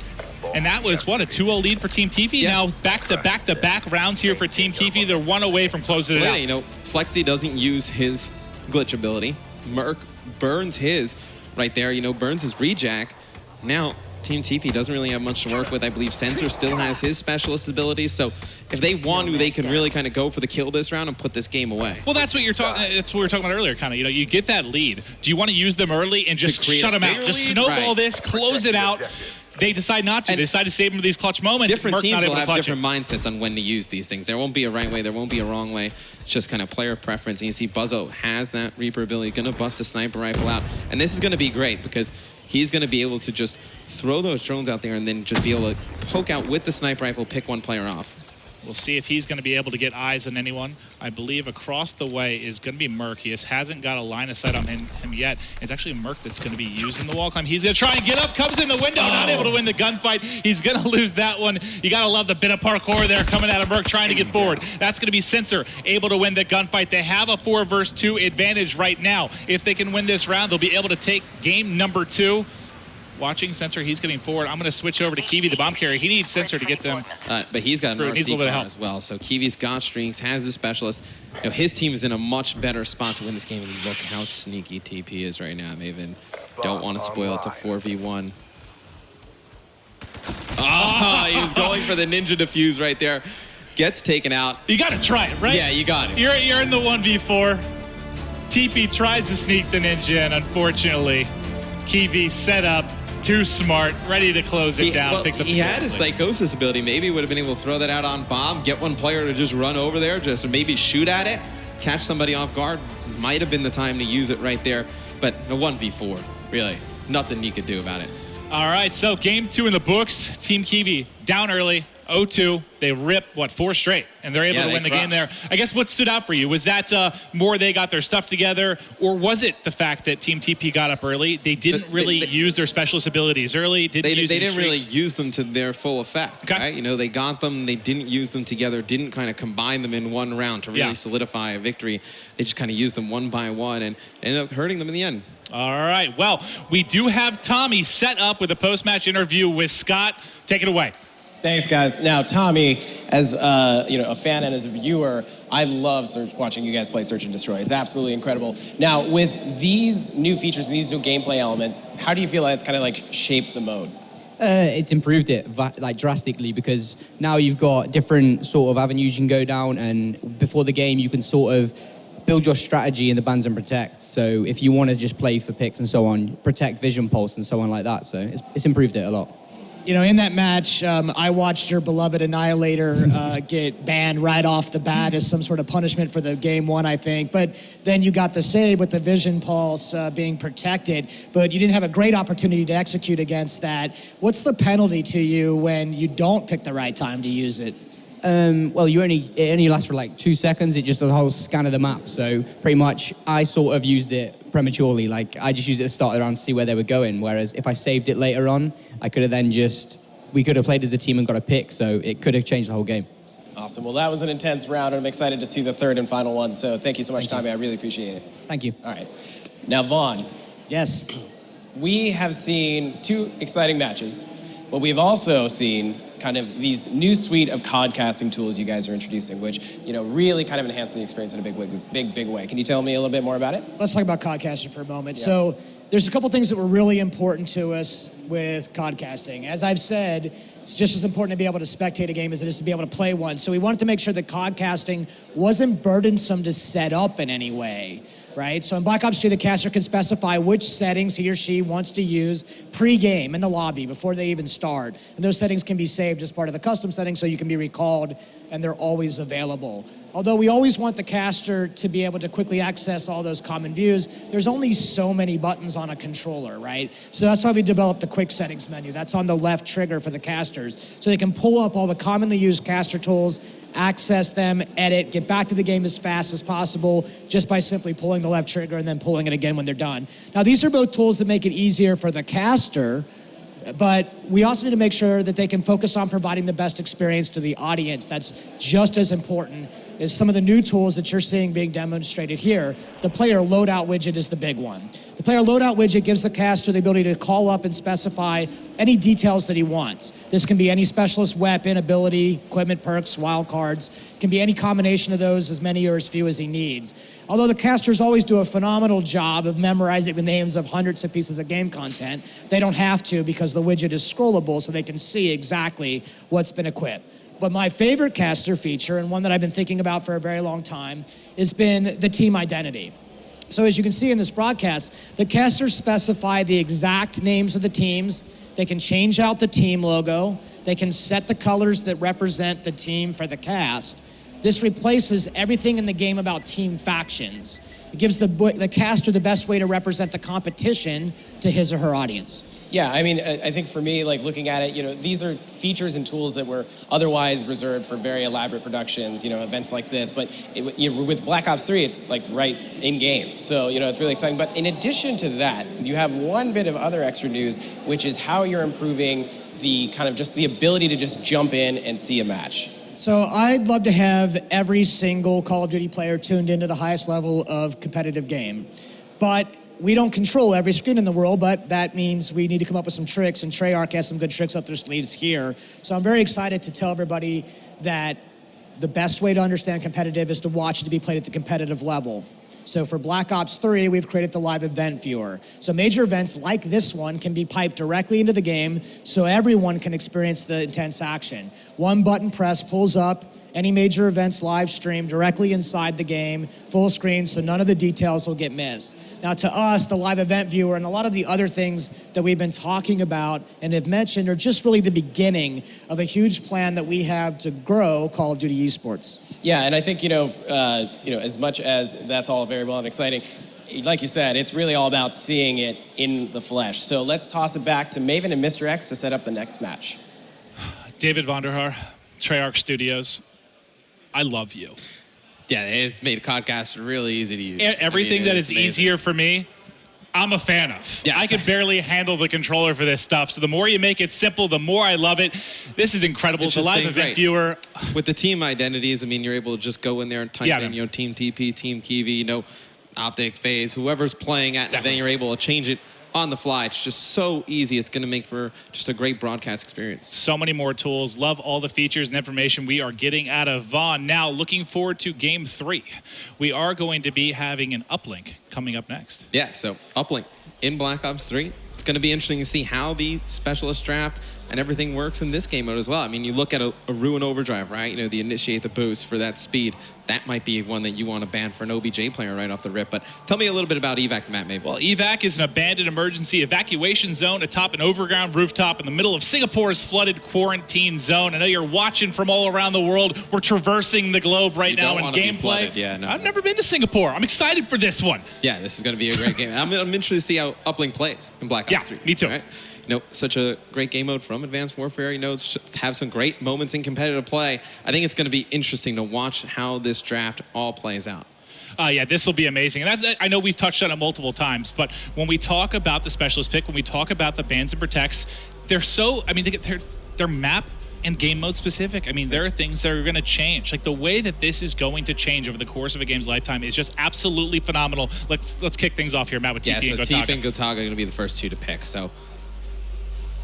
And that was, what, a 2-0 lead for Team TP? Yeah. Now back-to-back rounds here for Team Kiwi. They're one away from closing it out. Flexi doesn't use his glitch ability. Merc burns his right there, burns his rejack. Now, Team TP doesn't really have much to work with. I believe Sensor still has his specialist abilities, so if they want to, they can really kind of go for the kill this round and put this game away. Well, that's what you're talking. That's what we were talking about earlier. Kind of, you get that lead. Do you want to use them early and just shut them out? Just snowball this, close it out. They decide not to. They decide to save them for these clutch moments. Different teams will have different mindsets on when to use these things. There won't be a right way. There won't be a wrong way. It's just kind of player preference. And you see Buzzo has that Reaper ability, going to bust a sniper rifle out. And this is going to be great because he's going to be able to just throw those drones out there and then just be able to poke out with the sniper rifle, pick one player off. We'll see if he's going to be able to get eyes on anyone. I believe across the way is going to be Merc. He hasn't got a line of sight on him yet. It's actually Merc that's going to be using the wall climb. He's going to try and get up, comes in the window, not able to win the gunfight. He's going to lose that one. You got to love the bit of parkour there coming out of Merc trying to get forward. That's going to be Sensor able to win the gunfight. They have a 4 versus 2 advantage right now. If they can win this round, they'll be able to take game number 2. Watching Sensor, he's getting forward. I'm going to switch over to Kiwi, the bomb carrier. He needs Sensor to get them. But he's got an RC car as well. So Kiwi's got streaks, has his specialist. His team is in a much better spot to win this game. And look how sneaky TP is right now, Maven. Don't want to spoil it to 4v1. Oh, he was going for the ninja defuse right there. Gets taken out. You got to try it, right? Yeah, you got it. You're in the 1v4. TP tries to sneak the ninja in, unfortunately. Kiwi set up. Too smart, ready to close it down. Picks up he had his psychosis ability. Maybe he would have been able to throw that out on bomb, get one player to just run over there, just maybe shoot at it, catch somebody off guard. Might have been the time to use it right there. But a 1v4, really, nothing you could do about it. All right, so game 2 in the books. Team Kiwi down early, 0-2. They rip, 4 straight, and they're able to win the game there. I guess what stood out for you, was that more they got their stuff together, or was it the fact that Team TP got up early? They didn't really use their specialist abilities early, they didn't really use them to their full effect, right? You know, they got them, they didn't use them together, didn't kind of combine them in one round to really solidify a victory. They just kind of used them one by one and ended up hurting them in the end. All right, well, we do have Tommy set up with a post-match interview with Scott. Take it away. Thanks, guys. Now, Tommy, as a fan and as a viewer, I love watching you guys play Search and Destroy. It's absolutely incredible. Now, with these new features and these new gameplay elements, how do you feel that's kind of like shaped the mode? It's improved it like drastically, because now you've got different sort of avenues you can go down, and before the game you can sort of build your strategy in the bans and protect. So if you want to just play for picks and so on, protect vision pulse and so on like that. So it's improved it a lot. You know, in that match, I watched your beloved Annihilator get banned right off the bat as some sort of punishment for the game 1, I think. But then you got the save with the vision pulse being protected, but you didn't have a great opportunity to execute against that. What's the penalty to you when you don't pick the right time to use it? Well, it only lasts for like 2 seconds. It just does a whole scan of the map. So pretty much I sort of used it prematurely. Like I just used it at the start of the round to see where they were going. Whereas if I saved it later on, I could have then we could have played as a team and got a pick. So it could have changed the whole game. Awesome. Well, that was an intense round, and I'm excited to see the third and final one. So thank you so much, Tommy. I really appreciate it. Thank you. All right. Now, Vaughn. Yes. We have seen 2 exciting matches, but we've also seen kind of these new suite of codcasting tools you guys are introducing, which, really kind of enhance the experience in a big way. Can you tell me a little bit more about it? Let's talk about codcasting for a moment. Yeah. So there's a couple things that were really important to us with codcasting. As I've said, it's just as important to be able to spectate a game as it is to be able to play one. So we wanted to make sure that codcasting wasn't burdensome to set up in any way. Right? So in Black Ops 2, the caster can specify which settings he or she wants to use pre-game in the lobby before they even start. And those settings can be saved as part of the custom settings so you can be recalled, and they're always available. Although we always want the caster to be able to quickly access all those common views, there's only so many buttons on a controller, right? So that's why we developed the quick settings menu. That's on the left trigger for the casters. So they can pull up all the commonly used caster tools, access them, edit, get back to the game as fast as possible just by simply pulling the left trigger and then pulling it again when they're done. Now, these are both tools that make it easier for the caster, but we also need to make sure that they can focus on providing the best experience to the audience. That's just as important as some of the new tools that you're seeing being demonstrated here. The player loadout widget is the big one. The player loadout widget gives the caster the ability to call up and specify any details that he wants. This can be any specialist weapon, ability, equipment, perks, wildcards. It can be any combination of those, as many or as few as he needs. Although the casters always do a phenomenal job of memorizing the names of hundreds of pieces of game content, they don't have to because the widget is scrollable so they can see exactly what's been equipped. But my favorite caster feature, and one that I've been thinking about for a very long time, has been the team identity. So as you can see in this broadcast, the casters specify the exact names of the teams. They can change out the team logo. They can set the colors that represent the team for the cast. This replaces everything in the game about team factions. It gives the caster the best way to represent the competition to his or her audience. Yeah, I mean, I think for me, like looking at it, these are features and tools that were otherwise reserved for very elaborate productions, events like this. But with Black Ops 3, it's like right in game. So, it's really exciting. But in addition to that, you have one bit of other extra news, which is how you're improving the kind of just the ability to just jump in and see a match. So I'd love to have every single Call of Duty player tuned into the highest level of competitive game. But we don't control every screen in the world, but that means we need to come up with some tricks, and Treyarch has some good tricks up their sleeves here. So I'm very excited to tell everybody that the best way to understand competitive is to watch it to be played at the competitive level. So for Black Ops 3, we've created the live event viewer. So major events like this one can be piped directly into the game so everyone can experience the intense action. One button press pulls up any major events live stream directly inside the game, full screen, so none of the details will get missed. Now to us, the live event viewer and a lot of the other things that we've been talking about and have mentioned are just really the beginning of a huge plan that we have to grow Call of Duty esports. Yeah, and I think, as much as that's all very well and exciting, like you said, it's really all about seeing it in the flesh. So let's toss it back to Maven and Mr. X to set up the next match. David Vonderhaar, Treyarch Studios, I love you. Yeah, it's made Codcast really easy to use. Everything that is amazing. easier for me, I'm a fan of. Yes. I can barely handle the controller for this stuff. So the more you make it simple, the more I love it. This is incredible. It's It's a just live been event great. viewer. With the team identities, I mean, you're able to just go in there and type Yeah, in, man. you know, Team TP, Team Kiwi, you know, Optic, FaZe, whoever's playing at, and then you're able to change it on the fly. It's just so easy. It's going to make for just a great broadcast experience. So many more tools. Love all the features and information we are getting out of Vaughn. Now, looking forward to Game 3. We are going to be having an uplink coming up next. Yeah, so uplink in Black Ops 3. It's going to be interesting to see how the specialist draft and everything works in this game mode as well. I mean, you look at a Ruin Overdrive, right? You know, the initiate the boost for that speed. That might be one that you want to ban for an OBJ player right off the rip. But tell me a little bit about evac, Matt, maybe. Well, evac is an abandoned emergency evacuation zone atop an overground rooftop in the middle of Singapore's flooded quarantine zone. I know you're watching from all around the world. We're traversing the globe right You now don't in wanna be gameplay. flooded. Yeah, no. I've never been to Singapore. I'm excited for this one. Yeah, this is going to be a great game. And I'm interested to see how uplink plays in Black Ops Yeah, 3. me too. Right? You know, such a great game mode from Advanced Warfare. You know, have some great moments in competitive play. I think it's going to be interesting to watch how this draft all plays out. Yeah, this will be amazing. And I know we've touched on it multiple times, but when we talk about the specialist pick, when we talk about the bans and protects, they're so, I mean, they're map and game mode specific. I mean, there are things that are going to change. Like the way that this is going to change over the course of a game's lifetime is just absolutely phenomenal. Let's kick things off here, Matt, with TP and Gotaga. TP and Gotaga are going to be the first two to pick. So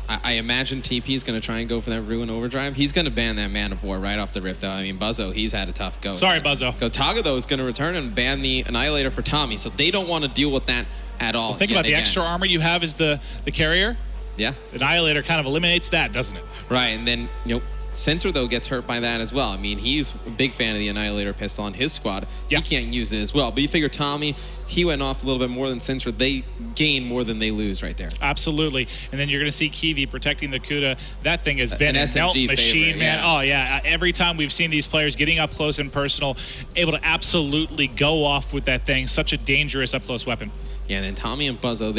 I imagine TP is going to try and go for that Ruin Overdrive. He's going to ban that Man of War right off the rip, though. I mean, Buzzo, he's had a tough go. Sorry, Buzzo. Gotaga, though, is going to return and ban the Annihilator for Tommy, so they don't want to deal with that at all. Well, think about the extra armor you have as the carrier. Yeah. Annihilator kind of eliminates that, doesn't it? Right, and then, you know, Sensor, though, gets hurt by that as well. I mean, he's a big fan of the Annihilator pistol on his squad. Yeah. He can't use it as well. But you figure Tommy, he went off a little bit more than Sensor. They gain more than they lose right there. Absolutely. And then you're going to see Kiwi protecting the Kuda. That thing has been An a melt SMG machine, favorite, man. yeah. Oh, yeah. Every time we've seen these players getting up close and personal, able to absolutely go off with that thing. Such a dangerous up-close weapon. Yeah, and then Tommy and Buzzo,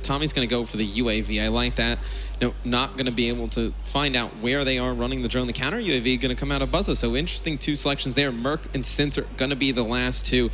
Tommy's gonna go for the UAV. I like that. You know, not gonna be able to find out where they are running the drone. The counter UAV gonna come out of Buzzo. So interesting two selections there. Merc and Sensor gonna be the last two.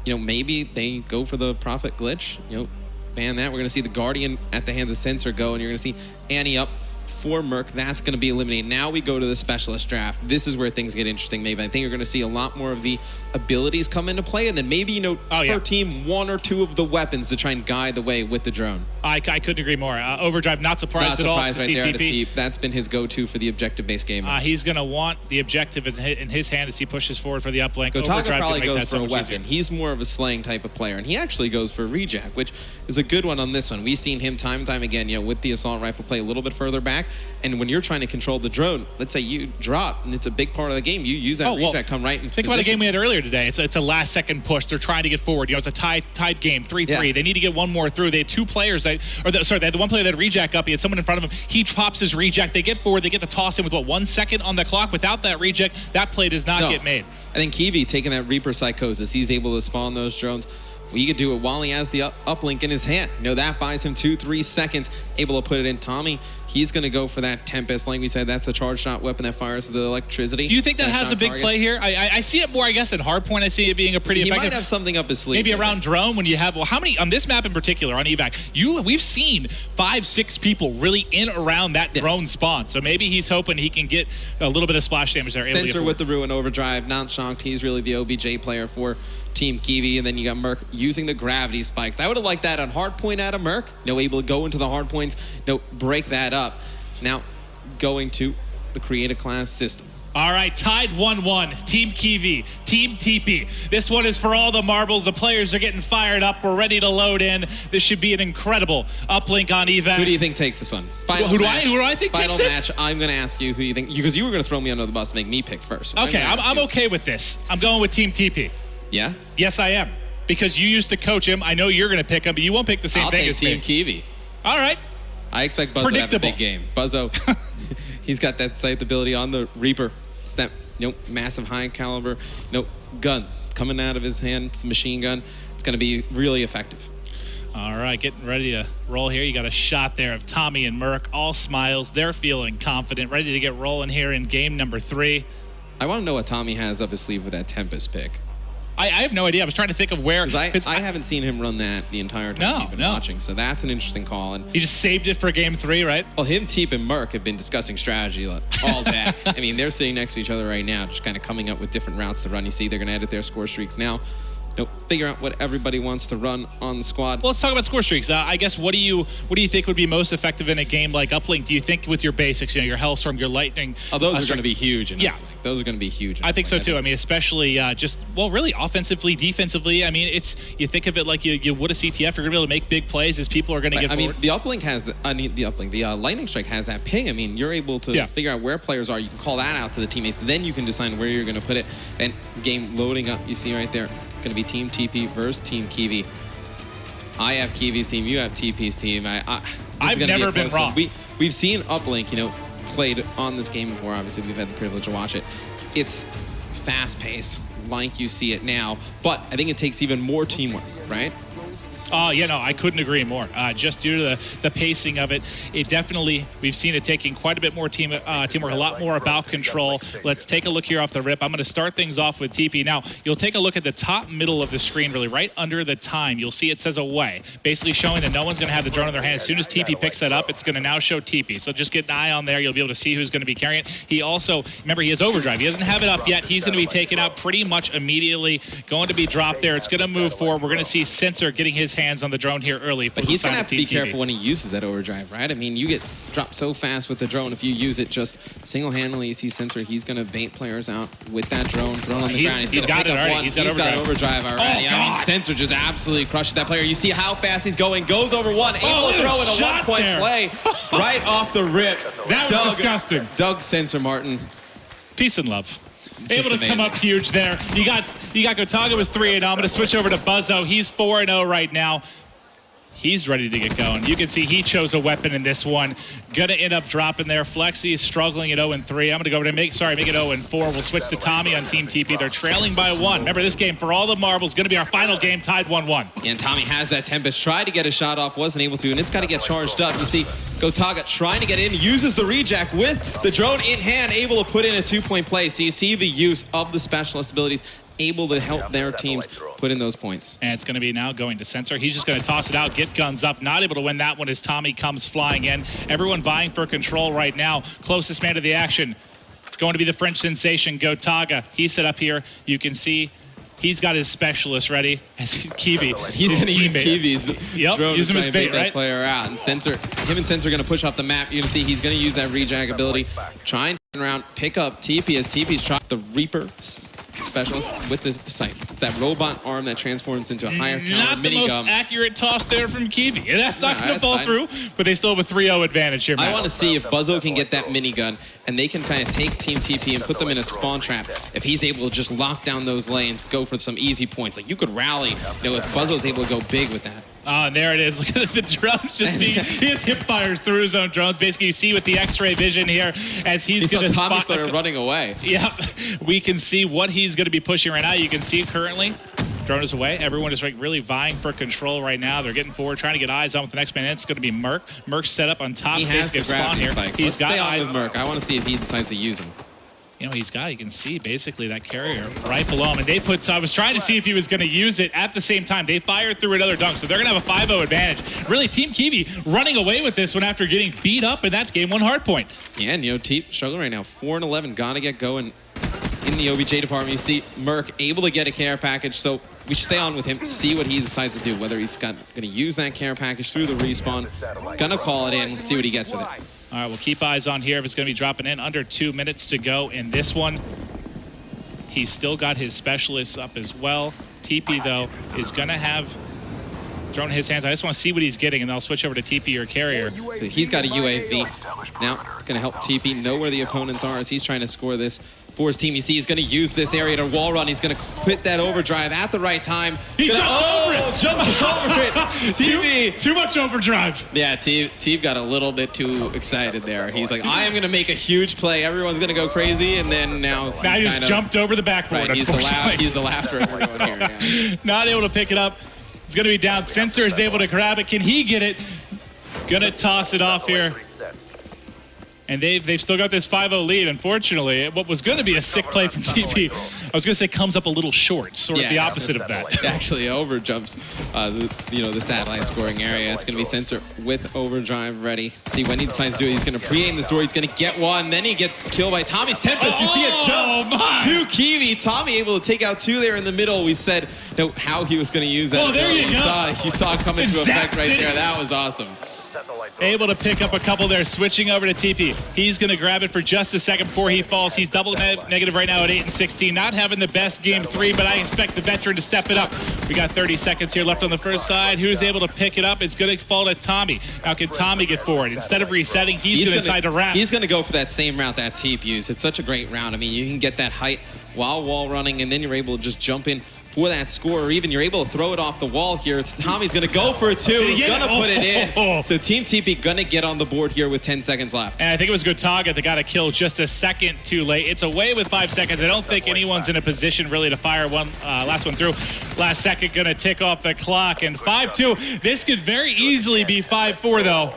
You know, maybe they go for the Prophet glitch. You know, ban that. We're gonna see the Guardian at the hands of Sensor go, and you're gonna see Annie up for Merc. That's going to be eliminated. Now we go to the specialist draft. This is where things get interesting, maybe. I think you're going to see a lot more of the abilities come into play, and then maybe, you know, per team, one or two of the weapons to try and guide the way with the drone. I couldn't agree more. Overdrive, not surprised at all to see right there TP. That's been his go-to for the objective-based game. He's going to want the objective in his hand as he pushes forward for the uplink. Gotaga Overdrive probably can make goes that for so a much weapon. easier. He's more of a slaying type of player, and he actually goes for a rejack, which is a good one on this one. We've seen him time and time again, you know, with the assault rifle play a little bit further back, and when you're trying to control the drone, let's say you drop, and it's a big part of the game, you use that rejack, come right into Think about a game we had earlier today. It's a last-second push. They're trying to get forward. You know, it's a tied game, 3-3. Yeah. They need to get one more through. They had two players they had the one player that had rejack up. He had someone in front of him. He pops his rejack. They get forward. They get the toss in with, 1 second on the clock. Without that rejack, that play does not get made. I think Kiwi taking that Reaper Psychosis, he's able to spawn those drones. Well, he could do it while he has the uplink in his hand. You know, that buys him 2-3 seconds, able to put it in. Tommy, he's going to go for that Tempest. Like we said, that's a charge shot weapon that fires the electricity. Do you think that has a big play here? I see it more, I guess, in Hardpoint. I see it being a pretty effective. He might have something up his sleeve. Maybe around drone when you have, how many, on this map in particular, on evac, we've seen 5-6 people really in around that drone spawn. So maybe he's hoping he can get a little bit of splash damage there. Sensor with the Ruin Overdrive, not shocked. He's really the OBJ player for Team Kiwi, and then you got Merc using the gravity spikes. I would have liked that on hardpoint out of Merc. You know, able to go into the hardpoints, break that up. Now, going to the create a class system. All right, tied 1-1. Team Kiwi, Team TP. This one is for all the marbles. The players are getting fired up. We're ready to load in. This should be an incredible uplink on evac. Who do you think takes this one? Who do I think takes this? Final match, I'm going to ask you who you think, because you were going to throw me under the bus and make me pick first. So okay, I'm okay with this. I'm going with Team TP. Yeah? Yes, I am. Because you used to coach him. I know you're going to pick him, but you won't pick the same thing as me. I'll take Team Kiwi. All right. I expect Buzzo to have a big game. Buzzo, he's got that sight ability on the Reaper. It's that, massive high caliber, gun. coming out of his hand. It's a machine gun. It's going to be really effective. All right, getting ready to roll here. You got a shot there of Tommy and Merc, all smiles. They're feeling confident, ready to get rolling here in game number 3. I want to know what Tommy has up his sleeve with that Tempest pick. I have no idea. I was trying to think of where. I haven't seen him run that the entire time we've been watching, so that's an interesting call. And he just saved it for game 3, right? Well, him, Teep, and Merc have been discussing strategy all day. I mean, they're sitting next to each other right now, just kind of coming up with different routes to run. You see, they're going to edit their score streaks now. Figure out what everybody wants to run on the squad. Well, let's talk about score streaks. I guess what do you think would be most effective in a game like Uplink? Do you think with your basics, your Hellstorm, your Lightning? Oh, those are going to be huge. Yeah, Uplink. Those are going to be huge. I think so too. I mean, especially really offensively, defensively. I mean, you think of it like you would a CTF. You're going to be able to make big plays as people are going to get forward. I mean, the Uplink has the Lightning Strike has that ping. I mean, you're able to figure out where players are. You can call that out to the teammates. Then you can decide where you're going to put it. And game loading up. You see right there. Going to be Team TP versus Team Kiwi. I have Kiwi's team. You have TP's team. I've never been wrong. We've seen Uplink, played on this game before. Obviously, we've had the privilege to watch it. It's fast-paced, like you see it now. But I think it takes even more teamwork, right? I couldn't agree more. Just due to the pacing of it, we've seen it taking quite a bit more teamwork, a lot more about control. Let's take a look here off the rip. I'm going to start things off with TP. Now, you'll take a look at the top middle of the screen, really, right under the time. You'll see it says away, basically showing that no one's going to have the drone in their hand. As soon as TP picks that up, it's going to now show TP. So just get an eye on there. You'll be able to see who's going to be carrying it. He also, remember, he has overdrive. He doesn't have it up yet. He's going to be taken out pretty much immediately, going to be dropped there. It's going to move forward. We're going to see Sensor getting his hands on the drone here early. But he's going to have to be careful when he uses that overdrive, right? I mean, you get dropped so fast with the drone. If you use it just single-handedly, you see Sensor, he's going to bait players out with that drone thrown on the ground. He's got it already. He's got overdrive already. I mean, Sensor just absolutely crushes that player. You see how fast he's going. Goes over one. Able to throw in a one-point play right off the rip. That was disgusting. Doug Sensor Martin. Peace and love. Just able to amazing. come up huge there. You got Gotaga was 3-0. I'm going to switch over to Buzzo. He's 4-0 right now. He's ready to get going. You can see he chose a weapon in this one. Gonna end up dropping there. Flexi is struggling at 0-3. I'm gonna go over to make it 0-4. We'll switch to Tommy on Team TP. They're trailing by 1. Remember, this game for all the marbles gonna be our final game, tied 1-1. And Tommy has that Tempest. Tried to get a shot off, wasn't able to, and it's got to get charged up. You see Gotaga trying to get in, uses the rejack with the drone in hand, able to put in a 2-point play. So you see the use of the specialist abilities, able to help their teams put in those points. And it's going to be now going to Sensor. He's just going to toss it out, get guns up. Not able to win that one as Tommy comes flying in. Everyone vying for control right now. Closest man to the action going to be the French sensation, Gotaga. He's set up here. You can see he's got his specialist ready. Kiwi. He's going to use Kiwi's drone use him as bait, that player out. And him and Sensor are going to push off the map. You're going to see he's going to use that rejack ability. Try and turn around, pick up TP as TP's trying the Reaper specialist with this sight. That robot arm that transforms into a higher counter Not the most accurate toss there from Kiwi. That's not going to fall through, but they still have a 3-0 advantage here, Matt. I want to see if Buzzo can get that minigun and they can kind of take Team TP and put them in a spawn trap. If he's able to just lock down those lanes, go for some easy points. Like, you could rally, if Buzzo's able to go big with that. Oh, and there it is. Look at the drones just being, he has hip fires through his own drones. Basically, you see with the X-ray vision here as he's going to spot. Tommy running away. Yep. We can see what he's going to be pushing right now. You can see currently, drone is away. Everyone is really vying for control right now. They're getting forward, trying to get eyes on with the next man. It's going to be Merc. Merc's set up on top. He has to grab these spikes. He's got eyes on Merc. I want to see if he decides to use them. You can see basically that carrier right below him. And I was trying to see if he was going to use it at the same time. They fired through another dunk, so they're going to have a 5-0 advantage. Really, Team Kiwi running away with this one after getting beat up in that game 1 hard point. Yeah, and Teep struggling right now. 4-11, got to get going in the OBJ department. You see Merc able to get a care package, so we should stay on with him, see what he decides to do, whether he's going to use that care package through the respawn. Going to call it in, see what he gets with it. All right, we'll keep eyes on here if it's going to be dropping in. Under 2 minutes to go in this one. He's still got his specialists up as well. TP, though, is going to have drone in his hands. I just want to see what he's getting, and then I'll switch over to TP or carrier. So he's got a UAV. Now, going to help TP know where the opponents are as he's trying to score this for his team. You see he's going to use this area to wall run. He's going to quit that overdrive at the right time. He jumped over it! Jumped over it! TV! Too much overdrive. Yeah, Teve got a little bit too excited there. He's like, I am going to make a huge play. Everyone's going to go crazy, and then now he just jumped over the backboard, right, he's the laughter of everyone here. Yeah. Not able to pick it up. It's going to be down. Sensor is able to grab it. Can he get it? Gonna toss it off here. And they've still got this 5-0 lead. Unfortunately, what was going to be a sick play from TP, I was going to say comes up a little short, sort of the opposite of that. It actually overjumps, the satellite scoring area. It's going to be Sensor with overdrive ready. See when he decides to do it. He's going to pre-aim this door. He's going to get one. Then he gets killed by Tommy's Tempest. You see it jump to Kiwi. Tommy able to take out 2 there in the middle. We said how he was going to use that. Oh, there you go. You saw it come into effect right there. That was awesome. Able to pick up a couple there, switching over to TP. He's going to grab it for just a second before he falls. He's double negative right now at 8 and 16. Not having the best game 3, but I expect the veteran to step it up. We got 30 seconds here left on the first side. Who's able to pick it up? It's going to fall to Tommy. Now can Tommy get forward? Instead of resetting, he's going to decide to wrap. He's going to go for that same route that Teep used. It's such a great route. I mean, you can get that height while wall running, and then you're able to just jump in for that score, or even you're able to throw it off the wall here. Tommy's going to go for it too. He's going to put it in. So Team TP going to get on the board here with 10 seconds left. And I think it was Gotaga that got a kill just a second too late. It's away with 5 seconds. I don't think anyone's in a position really to fire last one through. Last second going to tick off the clock, and 5-2. This could very easily be 5-4 though,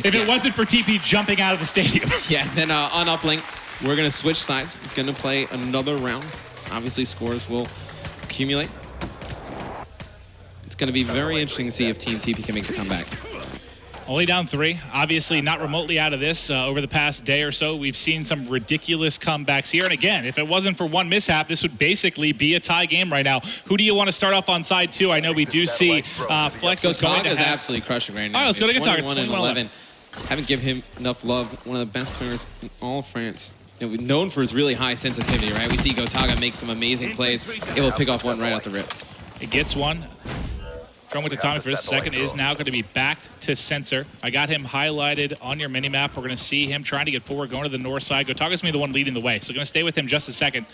if it wasn't for TP jumping out of the stadium. Yeah, then on uplink, we're going to switch sides. Going to play another round. Obviously, scores will accumulate. It's going to be very interesting to see if Team TP can make the comeback. Only down 3. Obviously not remotely out of this. Over the past day or so, we've seen some ridiculous comebacks here. And again, if it wasn't for one mishap, this would basically be a tie game right now. Who do you want to start off on side 2? I know we do see Flex is going to have... absolutely crushing right now. All right, let's go to Gotaga. 21 and 11. Haven't given him enough love. One of the best players in all of France. You know, known for his really high sensitivity, right? We see Gotaga make some amazing plays. Able to pick off one right out the rip. It gets one. Throwing with the Tommy for a second is now going to be backed to Sensor. I got him highlighted on your mini-map. We're going to see him trying to get forward, going to the north side. Gotaga's going to be the one leading the way. So going to stay with him just a second.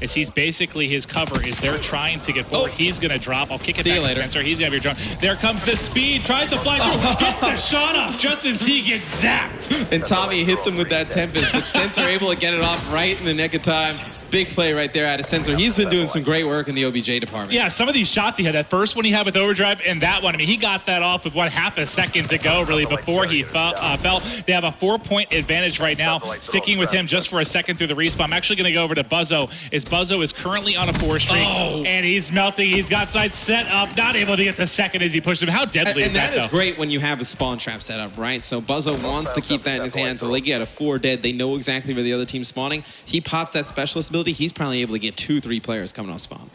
As he's basically his cover is they're trying to get forward. He's going to drop. I'll kick it back to Sensor. He's going to be your drone. There comes the speed. Tries to fly through. Gets the shot off just as he gets zapped. And Tommy hits him with that Tempest. But Sensor able to get it off right in the nick of time. Big play right there out of Sensor. He's been doing some great work in the OBJ department. Yeah, some of these shots he had, that first one he had with overdrive and that one, I mean, he got that off with, what, half a second to go, really, before he fell. They have a 4-point advantage right now, sticking with him just for a second through the respawn. I'm actually going to go over to Buzzo, as Buzzo is currently on a 4 streak, and he's melting. He's got sides set up, not able to get the second as he pushes him. How deadly is that, though? And that is great when you have a spawn trap set up, right? So Buzzo wants to keep that in his hand, so Leggy at a 4 dead. They know exactly where the other team's spawning. He pops that specialist ability. He's probably able to get 2-3 players coming off spawn.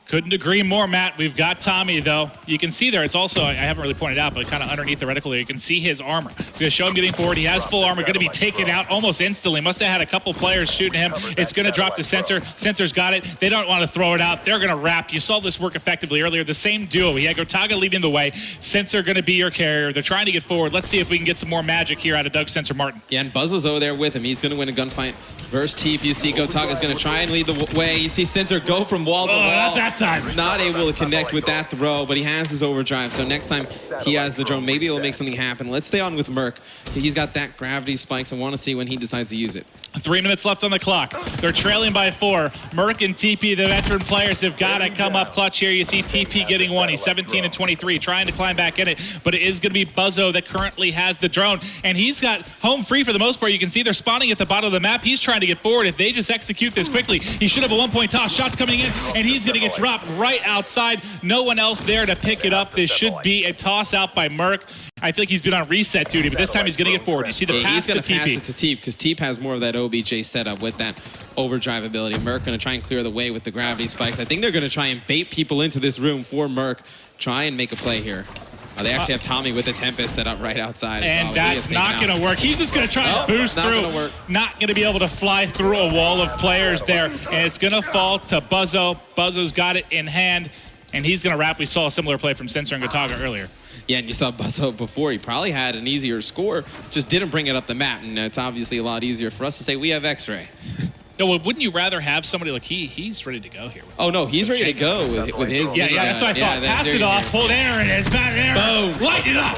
Couldn't agree more, Matt. We've got Tommy, though. You can see there, it's also, I haven't really pointed out, but kind of underneath the reticle there, you can see his armor. It's going to show him getting forward. He has full armor, going to be taken out almost instantly. Must have had a couple players shooting him. It's going to drop to Sensor. Sensor's got it. They don't want to throw it out. They're going to wrap. You saw this work effectively earlier. The same duo. He had Gotaga leading the way. Sensor going to be your carrier. They're trying to get forward. Let's see if we can get some more magic here out of Doug Sensor Martin. Yeah, and Buzzo's over there with him. He's going to win a gunfight versus Teep. You see Gotaga's going to try and lead the way. You see Sensor go from wall to wall. Not that time. Not able to connect with that throw, but he has his overdrive. So next time he has the drone, maybe it'll make something happen. Let's stay on with Merc. He's got that gravity spikes. I want to see when he decides to use it. 3 minutes left on the clock. They're trailing by 4. Merc and TP, the veteran players, have got to come up clutch here. You see TP getting one. He's 17 and 23, trying to climb back in it, but it is going to be Buzzo that currently has the drone, and he's got home free for the most part. You can see they're spawning at the bottom of the map. He's trying to get forward. If they just execute this quickly, he should have a 1-point toss. Shots coming in, and he's going to get dropped right outside. No one else there to pick it up. This should be a toss out by Merc. I feel like he's been on reset duty, but this time he's going to get forward. You see the pass to TP. He's going to pass it to Teep because Teep has more of that OBJ setup with that overdrive ability. Merc going to try and clear the way with the gravity spikes. I think they're going to try and bait people into this room for Merc. Try and make a play here. They actually have Tommy with the Tempest set up right outside. And that's not going to work. He's just going to try and boost through. Not going to be able to fly through a wall of players there. And it's going to fall to Buzzo. Buzzo's got it in hand, and he's going to wrap. We saw a similar play from Sensor and Gotaga earlier. Yeah, and you saw Buzzo before. He probably had an easier score, just didn't bring it up the map. And it's obviously a lot easier for us to say we have X-Ray. No, well, wouldn't you rather have somebody like he's ready to go here? Oh no, he's ready to go with his. Yeah, that's what I thought. Pass it off, pull there it is, back there. Boom. Light it up.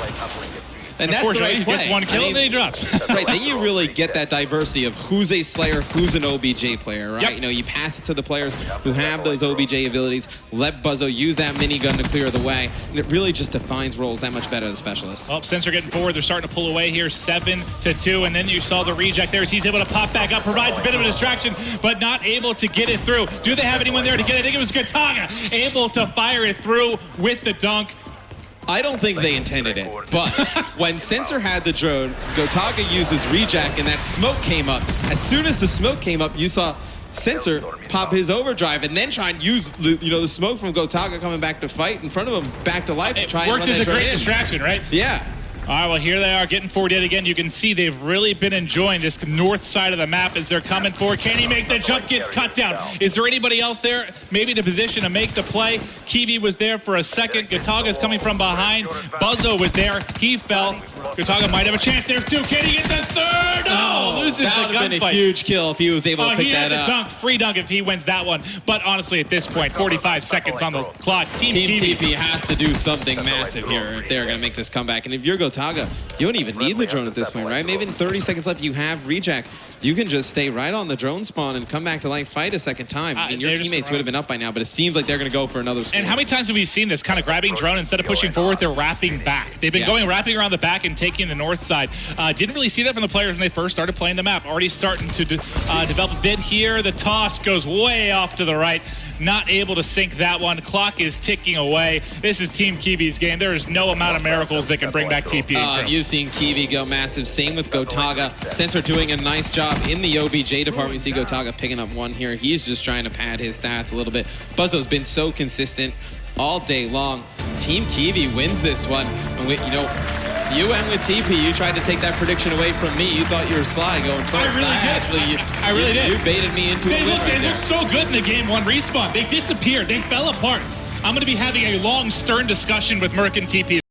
And that's the right he play. gets one kill and then he drops. Right, then you really get that diversity of who's a Slayer, who's an OBJ player, right? Yep. You know, you pass it to the players who have those OBJ abilities, let Buzzo use that minigun to clear the way, and it really just defines roles that much better, the specialists. Well, Sensor getting forward, they're starting to pull away here, 7-2, and then you saw the reject there as he's able to pop back up, provides a bit of a distraction, but not able to get it through. Do they have anyone there to get it? I think it was Gotaga, able to fire it through with the dunk. I don't think they intended it, but when Sensor had the drone, Gotaga used his rejack and that smoke came up. As soon as the smoke came up, you saw Sensor pop his overdrive and then try and use the smoke from Gotaga coming back to fight in front of him, back to life to try and run that Worked as a drone great in. distraction, right? Yeah. All right, well, here they are getting forward yet again. You can see they've really been enjoying this north side of the map as they're coming forward. Can he make the jump? Gets cut down. Is there anybody else there maybe in a position to make the play? Kiwi was there for a second. Gotaga's coming from behind. Buzzo was there. He fell. Gotaga might have a chance there, too. Can he get the third? Oh, loses the that would have been a gunfight. huge kill if he was able to pick he that had up. the dunk, free dunk if he wins that one. But honestly, at this point, 45 seconds on the clock. Team Kiwi TP has to do something massive here if they're going to make this comeback. And if you're Gotaga, you don't even need the drone at this point, right? Maybe in 30 seconds left, you have rejack. You can just stay right on the drone spawn and come back to life, fight a second time. I mean, your teammates would have been up by now, but it seems like they're going to go for another score. And how many times have we seen this kind of grabbing drone, instead of pushing forward, they're wrapping back? They've been going wrapping around the back and taking the north side. Didn't really see that from the players when they first started playing the map. Already starting to develop a bit here. The toss goes way off to the right. Not able to sink that one. Clock is ticking away. This is Team Kiwi's game. There is no amount of miracles that can bring back TP. You've seen Kiwi go massive. Same with Gotaga. Sensor doing a nice job in the OBJ department. You see Gotaga picking up one here. He's just trying to pad his stats a little bit. Buzzo's been so consistent all day long. Team Kiwi wins this one. And you went with TP. You tried to take that prediction away from me. You thought you were sly going first. I really did. You baited me into it. They looked so good in the game one respawn. They disappeared. They fell apart. I'm going to be having a long, stern discussion with Merc and TP.